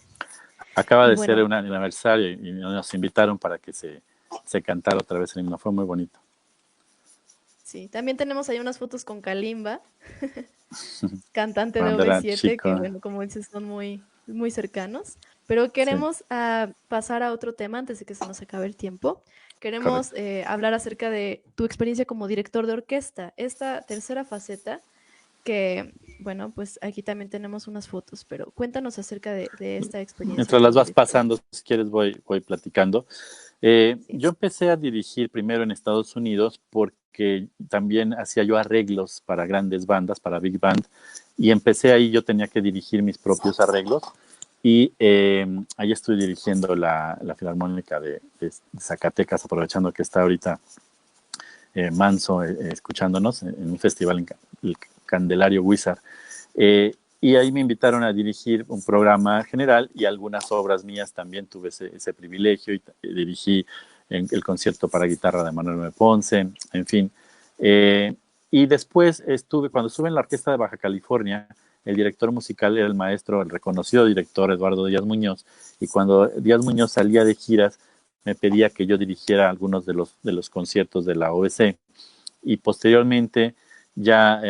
Acaba Y de ser bueno, un aniversario y nos invitaron para que se cantara otra vez el himno. Fue muy bonito. sí, también tenemos ahí unas fotos con Kalimba, cantante de Cuando era OV7, que chico. bueno, como dices, son muy, muy cercanos. Pero Sí, queremos pasar a otro tema antes de que se nos acabe el tiempo. Queremos correcto. hablar acerca de tu experiencia como director de orquesta, esta tercera faceta que, bueno, pues aquí también tenemos unas fotos, pero cuéntanos acerca de esta experiencia Mientras las como vas director. pasando, si quieres voy platicando. Sí. Yo empecé a dirigir primero en Estados Unidos porque también hacía yo arreglos para grandes bandas, para Big Band, y empecé ahí, yo tenía que dirigir mis propios arreglos, y ahí estoy dirigiendo la Filarmónica de Zacatecas, aprovechando que está ahorita Manso escuchándonos en un festival en el Candelario Wizard. Y ahí me invitaron a dirigir un programa general y algunas obras mías también tuve ese privilegio y dirigí el concierto para guitarra de Manuel M. Ponce, en fin. Y después cuando estuve en la Orquesta de Baja California, el director musical era el maestro, el reconocido director Eduardo Díaz Muñoz, y cuando Díaz Muñoz salía de giras, me pedía que yo dirigiera algunos de los conciertos de la OBC y posteriormente ya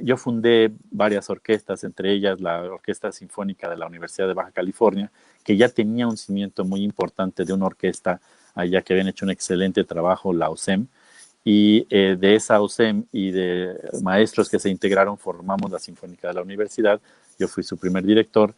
yo fundé varias orquestas, entre ellas la Orquesta Sinfónica de la Universidad de Baja California, que ya tenía un cimiento muy importante de una orquesta allá que habían hecho un excelente trabajo, la OSEM, y de esa OSEM y de maestros que se integraron formamos la Sinfónica de la Universidad. Yo fui su primer director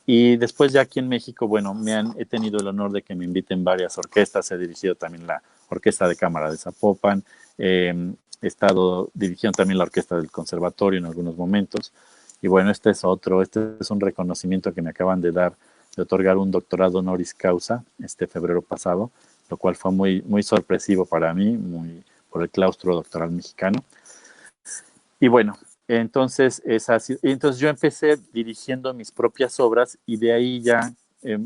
y después ya aquí en México, bueno, he tenido el honor de que me inviten varias orquestas. He dirigido también la Orquesta de Cámara de Zapopan. He estado dirigiendo también la Orquesta del Conservatorio en algunos momentos. Y bueno, este es un reconocimiento que me acaban de dar, de otorgar un doctorado honoris causa este febrero pasado, lo cual fue muy, muy sorpresivo para mí, por el claustro doctoral mexicano. Y bueno, entonces es así. Entonces yo empecé dirigiendo mis propias obras y de ahí ya, eh,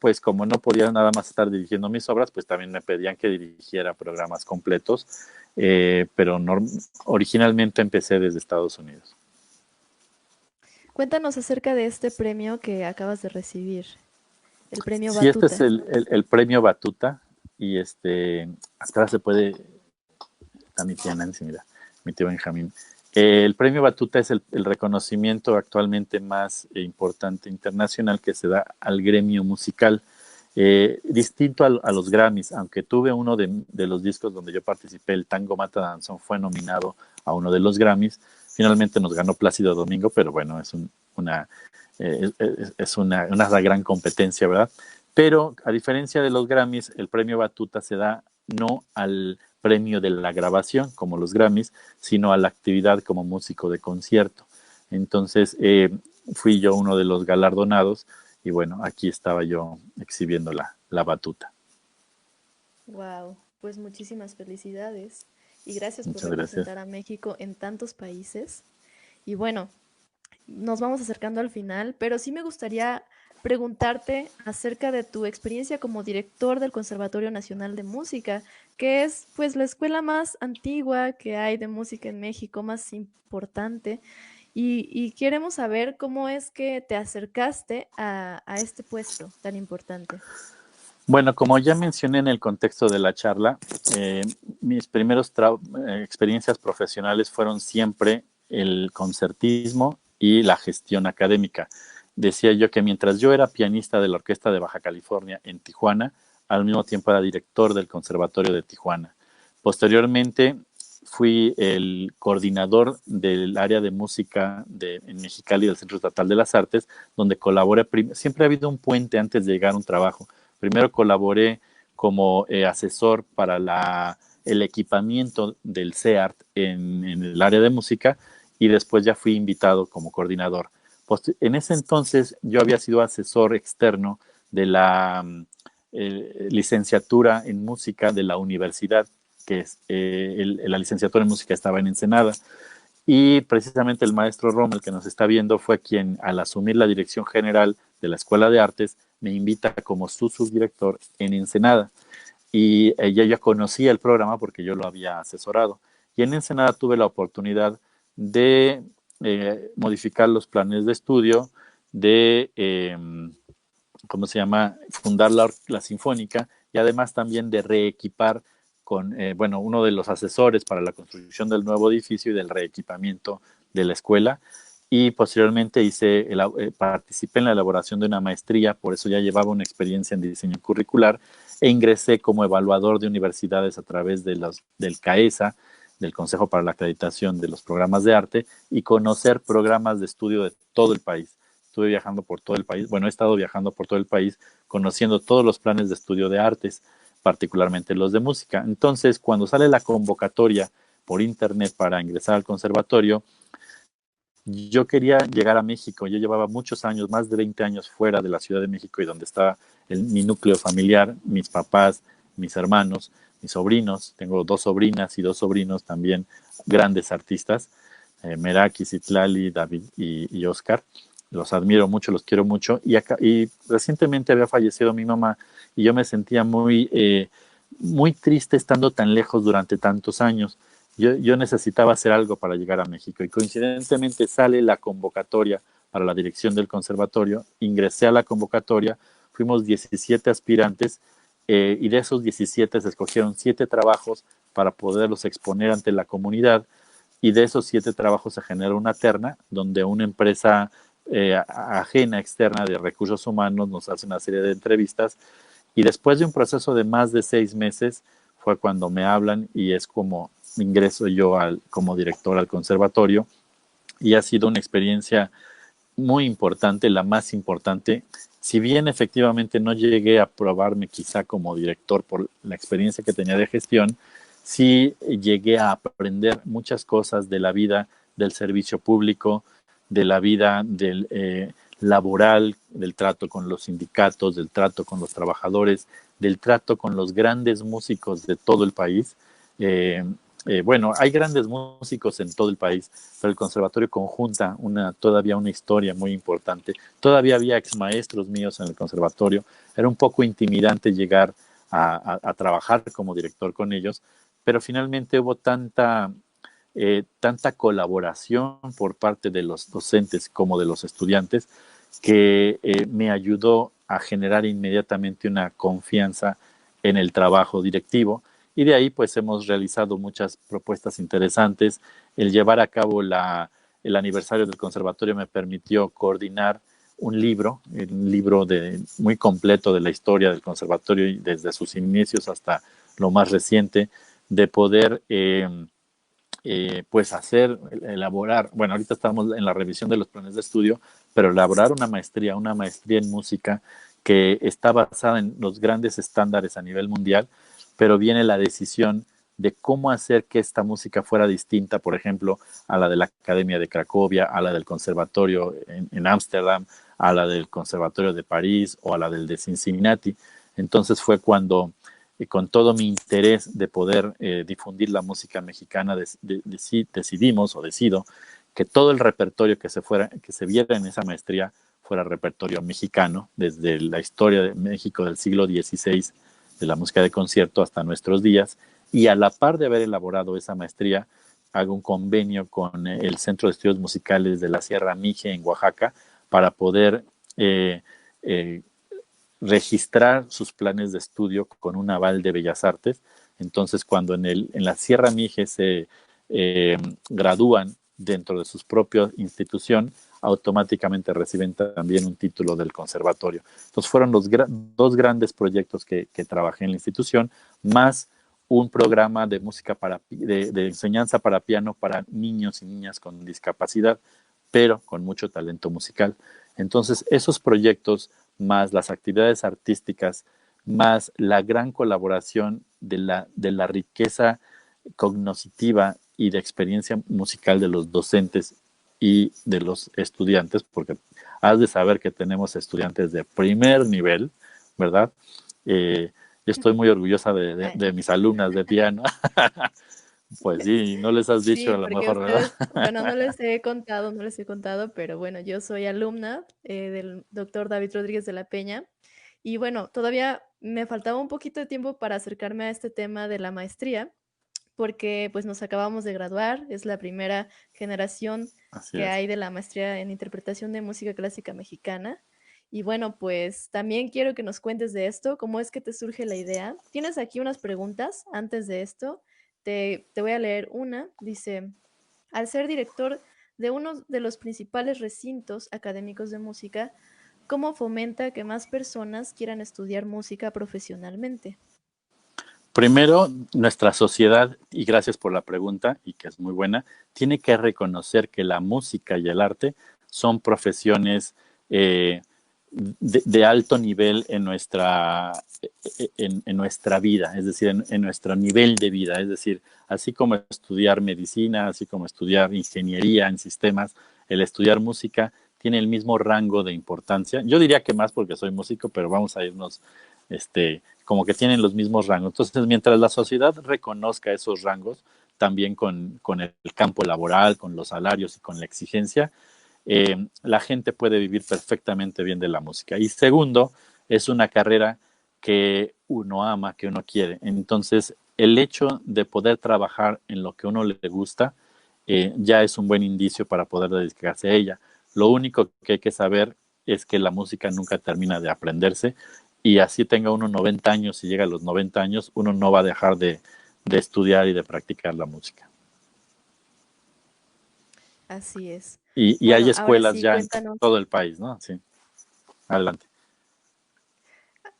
pues como no podía nada más estar dirigiendo mis obras, pues también me pedían que dirigiera programas completos, pero originalmente empecé desde Estados Unidos. Cuéntanos acerca de este premio que acabas de recibir, el premio Sí, este es Batuta. el premio Batuta y hasta ahora se puede, está mi tía Nancy, mira, mi tío Benjamín. El premio Batuta es el reconocimiento actualmente más importante internacional que se da al gremio musical, distinto a los Grammys, aunque tuve uno de los discos donde yo participé, el Tango Mata Danzón, fue nominado a uno de los Grammys. Finalmente nos ganó Plácido Domingo, pero bueno, una gran competencia, ¿verdad? Pero a diferencia de los Grammys, el premio Batuta se da no al premio de la grabación, como los Grammys, sino a la actividad como músico de concierto. Entonces, fui yo uno de los galardonados y bueno, aquí estaba yo exhibiendo la batuta. Wow, pues muchísimas felicidades y gracias por Muchas gracias. representar a México en tantos países. Y bueno, nos vamos acercando al final, pero sí me gustaría preguntarte acerca de tu experiencia como director del Conservatorio Nacional de Música, que es pues la escuela más antigua que hay de música en México, más importante. Y queremos saber cómo es que te acercaste a este puesto tan importante. Bueno, como ya mencioné en el contexto de la charla, mis primeros experiencias profesionales fueron siempre el concertismo y la gestión académica. Decía yo que mientras yo era pianista de la Orquesta de Baja California en Tijuana, al mismo tiempo era director del Conservatorio de Tijuana. Posteriormente fui el coordinador del área de música en Mexicali del Centro Estatal de las Artes, donde colaboré. Siempre ha habido un puente antes de llegar a un trabajo. Primero colaboré como asesor para el equipamiento del CEART en el área de música y después ya fui invitado como coordinador. En ese entonces yo había sido asesor externo de la licenciatura en música de la universidad, que es la licenciatura en música estaba en Ensenada. Y precisamente el maestro Rommel, que nos está viendo, fue quien, al asumir la dirección general de la Escuela de Artes, me invita como su subdirector en Ensenada. Y ella ya conocía el programa porque yo lo había asesorado. Y en Ensenada tuve la oportunidad de modificar los planes de estudio, de, ¿cómo se llama?, fundar la Sinfónica y además también de reequipar con, bueno, uno de los asesores para la construcción del nuevo edificio y del reequipamiento de la escuela. Y posteriormente participé en la elaboración de una maestría, por eso ya llevaba una experiencia en diseño curricular e ingresé como evaluador de universidades a través del CAESA, del Consejo para la Acreditación de los Programas de Arte, y conocer programas de estudio de todo el país. Estuve viajando por todo el país, bueno, he estado viajando por todo el país, conociendo todos los planes de estudio de artes, particularmente los de música. Entonces, cuando sale la convocatoria por internet para ingresar al conservatorio, yo quería llegar a México. Yo llevaba muchos años, más de 20 años fuera de la Ciudad de México y donde estaba mi núcleo familiar, mis papás, mis hermanos, mis sobrinos. Tengo 2 sobrinas y 2 sobrinos también, grandes artistas, Meraki, Citlali, David y Oscar. Los admiro mucho, los quiero mucho. Y recientemente había fallecido mi mamá y yo me sentía muy triste estando tan lejos durante tantos años. Yo necesitaba hacer algo para llegar a México y coincidentemente sale la convocatoria para la dirección del conservatorio, ingresé a la convocatoria, fuimos 17 aspirantes y de esos 17 se escogieron 7 trabajos para poderlos exponer ante la comunidad y de esos 7 trabajos se generó una terna donde una empresa ajena, externa de recursos humanos nos hace una serie de entrevistas y después de un proceso de más de 6 meses fue cuando me hablan y es como ingreso yo como director al conservatorio y ha sido una experiencia muy importante, la más importante. Si bien efectivamente no llegué a probarme quizá como director por la experiencia que tenía de gestión, sí llegué a aprender muchas cosas de la vida del servicio público, de la vida del laboral, del trato con los sindicatos, del trato con los trabajadores, del trato con los grandes músicos de todo el país. Bueno, hay grandes músicos en todo el país, pero el conservatorio conjunta todavía una historia muy importante. Todavía había ex maestros míos en el conservatorio. Era un poco intimidante llegar a trabajar como director con ellos, pero finalmente hubo tanta colaboración por parte de los docentes como de los estudiantes que me ayudó a generar inmediatamente una confianza en el trabajo directivo y de ahí pues hemos realizado muchas propuestas interesantes. El llevar a cabo el aniversario del conservatorio me permitió coordinar un libro muy completo de la historia del conservatorio y desde sus inicios hasta lo más reciente, de poder pues elaborar, bueno, ahorita estamos en la revisión de los planes de estudio, pero elaborar una maestría en música que está basada en los grandes estándares a nivel mundial, pero viene la decisión de cómo hacer que esta música fuera distinta, por ejemplo, a la de la Academia de Cracovia, a la del Conservatorio en Ámsterdam, a la del Conservatorio de París o a la del de Cincinnati. Entonces fue cuando, con todo mi interés de poder difundir la música mexicana, decidimos o decido que todo el repertorio que se viera en esa maestría fuera repertorio mexicano, desde la historia de México del siglo XVI, de la música de concierto hasta nuestros días, y a la par de haber elaborado esa maestría, hago un convenio con el Centro de Estudios Musicales de la Sierra Mije en Oaxaca para poder eh, registrar sus planes de estudio con un aval de Bellas Artes. Entonces, cuando en la Sierra Mije se gradúan dentro de su propia institución, automáticamente reciben también un título del conservatorio. Entonces fueron los dos grandes proyectos que trabajé en la institución, más un programa de música de enseñanza para piano para niños y niñas con discapacidad, pero con mucho talento musical. Entonces esos proyectos, más las actividades artísticas, más la gran colaboración de la riqueza cognitiva y de experiencia musical de los docentes y de los estudiantes, porque has de saber que tenemos estudiantes de primer nivel, ¿verdad? Yo estoy muy orgullosa de mis alumnas de piano. Pues sí, no les has dicho Sí, a lo porque mejor, ¿verdad? ustedes, bueno, no les he contado, pero bueno, yo soy alumna del doctor David Rodríguez de la Peña. Y bueno, todavía me faltaba un poquito de tiempo para acercarme a este tema de la maestría, porque pues nos acabamos de graduar, es la primera generación Así que es. hay de la maestría en interpretación de música clásica mexicana. Y bueno, pues también quiero que nos cuentes de esto, cómo es que te surge la idea. Tienes aquí unas preguntas antes de esto. Te voy a leer una. Dice, al ser director de uno de los principales recintos académicos de música, ¿cómo fomenta que más personas quieran estudiar música profesionalmente? Primero, nuestra sociedad, y gracias por la pregunta, y que es muy buena, tiene que reconocer que la música y el arte son profesiones eh, de alto nivel en nuestra vida, es decir, en nuestro nivel de vida. Es decir, así como estudiar medicina, así como estudiar ingeniería en sistemas, el estudiar música tiene el mismo rango de importancia. Yo diría que más porque soy músico, pero vamos a irnos como que tienen los mismos rangos. Entonces, mientras la sociedad reconozca esos rangos, también con el campo laboral, con los salarios y con la exigencia, la gente puede vivir perfectamente bien de la música. Y segundo, es una carrera que uno ama, que uno quiere. Entonces, el hecho de poder trabajar en lo que uno le gusta ya es un buen indicio para poder dedicarse a ella. Lo único que hay que saber es que la música nunca termina de aprenderse y así tenga uno 90 años y llega a los 90 años, uno no va a dejar de estudiar y de practicar la música. Así es. Y hay Bueno, ahora escuelas sí, ya en cuéntanos. todo el país, ¿no? Sí, adelante.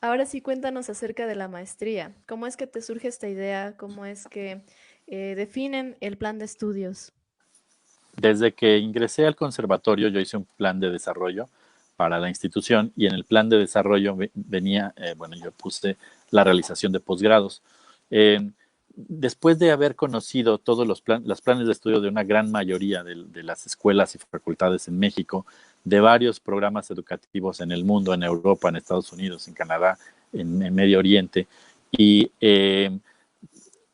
Ahora sí, cuéntanos acerca de la maestría. ¿Cómo es que te surge esta idea? ¿Cómo es que definen el plan de estudios? Desde que ingresé al conservatorio, yo hice un plan de desarrollo para la institución y en el plan de desarrollo venía, bueno, yo puse la realización de posgrados. Eh, Después de haber conocido todos los planes de estudio de una gran mayoría de las escuelas y facultades en México, de varios programas educativos en el mundo, en Europa, en Estados Unidos, en Canadá, en Medio Oriente, y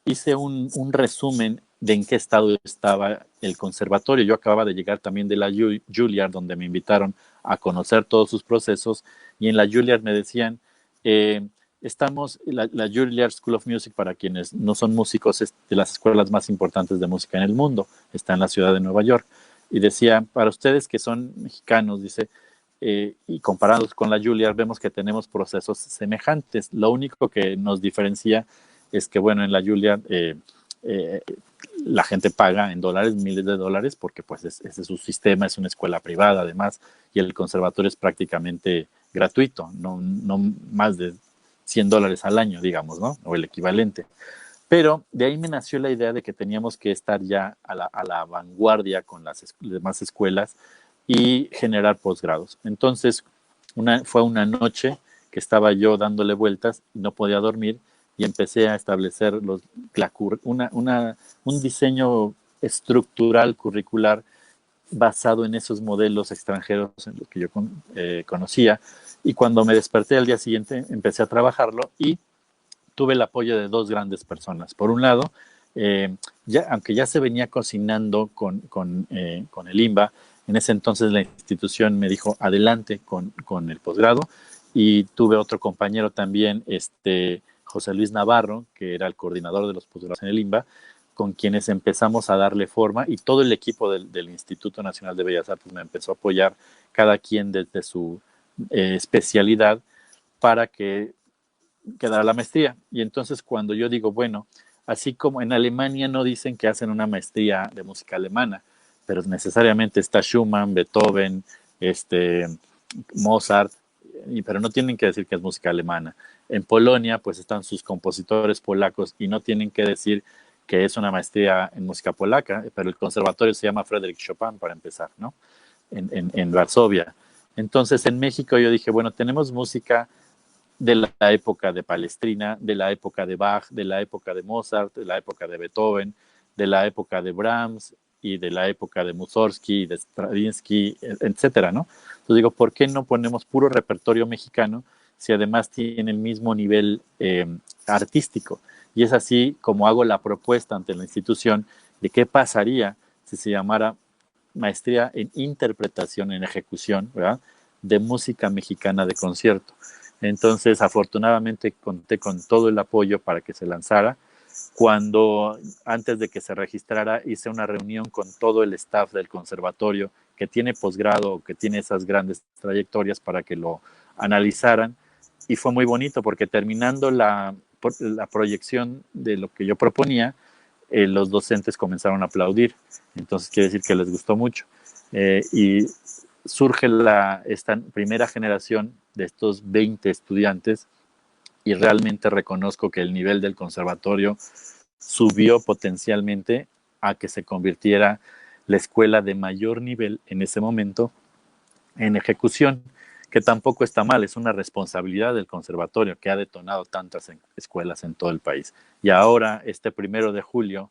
hice un resumen de en qué estado estaba el conservatorio. Yo acababa de llegar también de la Juilliard, donde me invitaron a conocer todos sus procesos, y en la Juilliard me decían, eh, la Juilliard School of Music, para quienes no son músicos, es de las escuelas más importantes de música en el mundo, está en la ciudad de Nueva York, y decía, para ustedes que son mexicanos, dice, y comparados con la Juilliard, vemos que tenemos procesos semejantes. Lo único que nos diferencia es que, bueno, en la Juilliard eh, la gente paga en dólares, miles de dólares, porque pues ese es su sistema, es una escuela privada además, y el conservatorio es prácticamente gratuito, no más de $100 al año, digamos, ¿no? O el equivalente. Pero de ahí me nació la idea de que teníamos que estar ya a la vanguardia con las demás escuelas y generar posgrados. Entonces, fue una noche que estaba yo dándole vueltas y no podía dormir y empecé a establecer un diseño estructural, curricular, basado en esos modelos extranjeros en los que yo conocía. Y cuando me desperté al día siguiente, empecé a trabajarlo y tuve el apoyo de dos grandes personas. Por un lado, aunque ya se venía cocinando con el IMBA, en ese entonces la institución me dijo adelante con el posgrado, y tuve otro compañero también, José Luis Navarro, que era el coordinador de los posgrados en el IMBA, con quienes empezamos a darle forma, y todo el equipo del Instituto Nacional de Bellas Artes me empezó a apoyar, cada quien desde su especialidad, para que quedara la maestría. Y entonces cuando yo digo, bueno, así como en Alemania no dicen que hacen una maestría de música alemana, pero necesariamente está Schumann, Beethoven, Mozart, pero no tienen que decir que es música alemana. En Polonia, pues están sus compositores polacos y no tienen que decir que es una maestría en música polaca, pero el conservatorio se llama Frédéric Chopin, para empezar, ¿no? En Varsovia. Entonces, en México yo dije, bueno, tenemos música de la época de Palestrina, de la época de Bach, de la época de Mozart, de la época de Beethoven, de la época de Brahms y de la época de Mussorgsky, de Stravinsky, etcétera, ¿no? Entonces digo, ¿por qué no ponemos puro repertorio mexicano si además tiene el mismo nivel artístico? Y es así como hago la propuesta ante la institución de qué pasaría si se llamara maestría en interpretación, en ejecución, ¿verdad?, de música mexicana de concierto. Entonces, afortunadamente, conté con todo el apoyo para que se lanzara. Cuando, antes de que se registrara, hice una reunión con todo el staff del conservatorio que tiene posgrado, que tiene esas grandes trayectorias, para que lo analizaran. Y fue muy bonito porque terminando la proyección de lo que yo proponía, los docentes comenzaron a aplaudir. Entonces quiere decir que les gustó mucho. Y surge esta primera generación de estos 20 estudiantes, y realmente reconozco que el nivel del conservatorio subió potencialmente a que se convirtiera la escuela de mayor nivel en ese momento en ejecución, que tampoco está mal, es una responsabilidad del conservatorio que ha detonado tantas escuelas en todo el país. Y ahora, este 1 de julio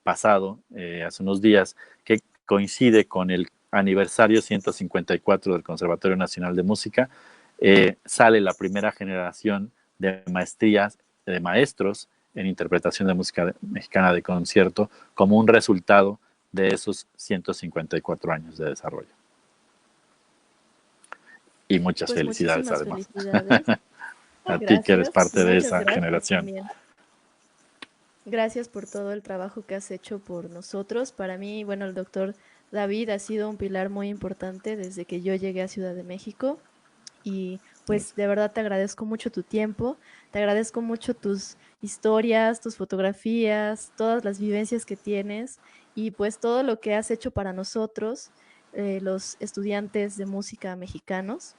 pasado, hace unos días, que coincide con el aniversario 154 del Conservatorio Nacional de Música, sale la primera generación de maestrías, de maestros en interpretación de música mexicana de concierto, como un resultado de esos 154 años de desarrollo. Y muchas Pues felicidades muchísimas además. felicidades. A ti que eres Gracias, parte de muchas esa gracias generación. también. Gracias por todo el trabajo que has hecho por nosotros. Para mí, bueno, el doctor David ha sido un pilar muy importante desde que yo llegué a Ciudad de México. Y pues de verdad te agradezco mucho tu tiempo, te agradezco mucho tus historias, tus fotografías, todas las vivencias que tienes y pues todo lo que has hecho para nosotros, los estudiantes de música mexicanos.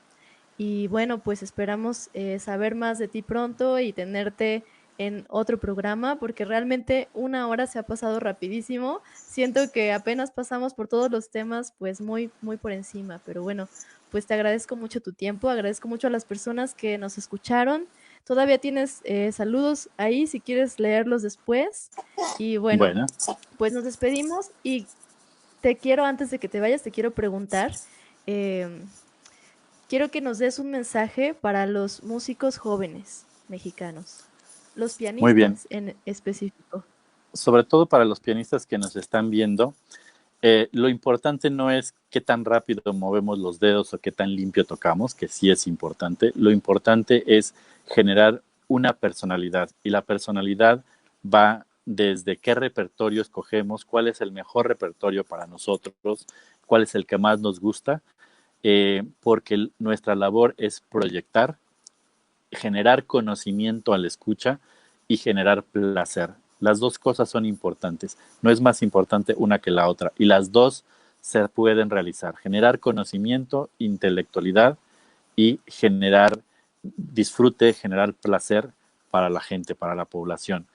Y bueno, pues esperamos saber más de ti pronto y tenerte en otro programa, porque realmente 1 hora se ha pasado rapidísimo. Siento que apenas pasamos por todos los temas, pues muy, muy por encima, pero bueno, pues te agradezco mucho tu tiempo, agradezco mucho a las personas que nos escucharon. Todavía tienes saludos ahí si quieres leerlos después. Y bueno, Bueno, pues nos despedimos y te quiero, antes de que te vayas, te quiero preguntar, eh, quiero que nos des un mensaje para los músicos jóvenes mexicanos, los muy bien. pianistas en específico. Sobre todo para los pianistas que nos están viendo, lo importante no es qué tan rápido movemos los dedos o qué tan limpio tocamos, que sí es importante. Lo importante es generar una personalidad, y la personalidad va desde qué repertorio escogemos, cuál es el mejor repertorio para nosotros, cuál es el que más nos gusta, porque nuestra labor es proyectar, generar conocimiento al escucha y generar placer. Las dos cosas son importantes. No es más importante una que la otra. Y las dos se pueden realizar. Generar conocimiento, intelectualidad, y generar disfrute, generar placer para la gente, para la población.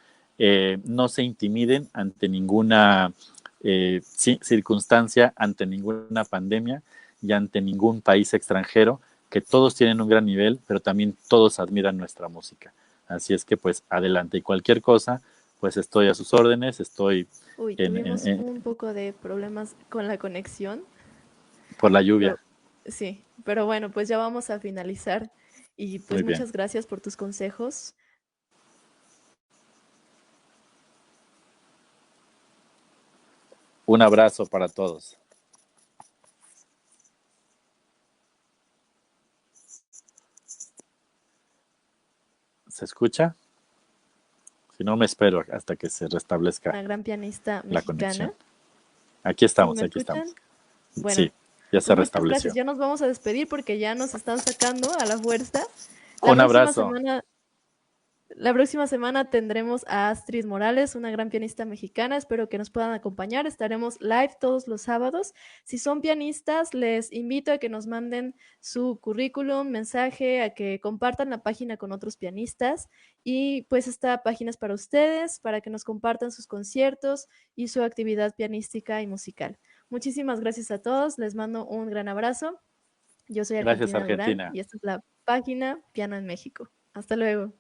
No se intimiden ante ninguna circunstancia, ante ninguna pandemia. y ante ningún país extranjero, que todos tienen un gran nivel, pero también todos admiran nuestra música. Así es que pues adelante y cualquier cosa, pues estoy a sus órdenes, estoy Uy, tuvimos un poco de problemas con la conexión, por la lluvia. pero sí, pero bueno, pues ya vamos a finalizar y pues Muy bien. muchas gracias por tus consejos. Un abrazo para todos. ¿Se escucha? Si no, me espero hasta que se restablezca Una gran pianista la mexicana. conexión. Aquí ¿Sí estamos, me aquí estamos. escuchan? Bueno, Sí, ya se pues muchas gracias. restableció. Ya nos vamos a despedir porque ya nos están sacando a la fuerza. La Un próxima abrazo. semana La próxima semana tendremos a Astrid Morales, una gran pianista mexicana. Espero que nos puedan acompañar. Estaremos live todos los sábados. Si son pianistas, les invito a que nos manden su currículum, mensaje, a que compartan la página con otros pianistas. Y pues esta página es para ustedes, para que nos compartan sus conciertos y su actividad pianística y musical. Muchísimas gracias a todos. Les mando un gran abrazo. Yo soy Gracias, Argentina Durán Argentina. y esta es la página Piano en México. Hasta luego.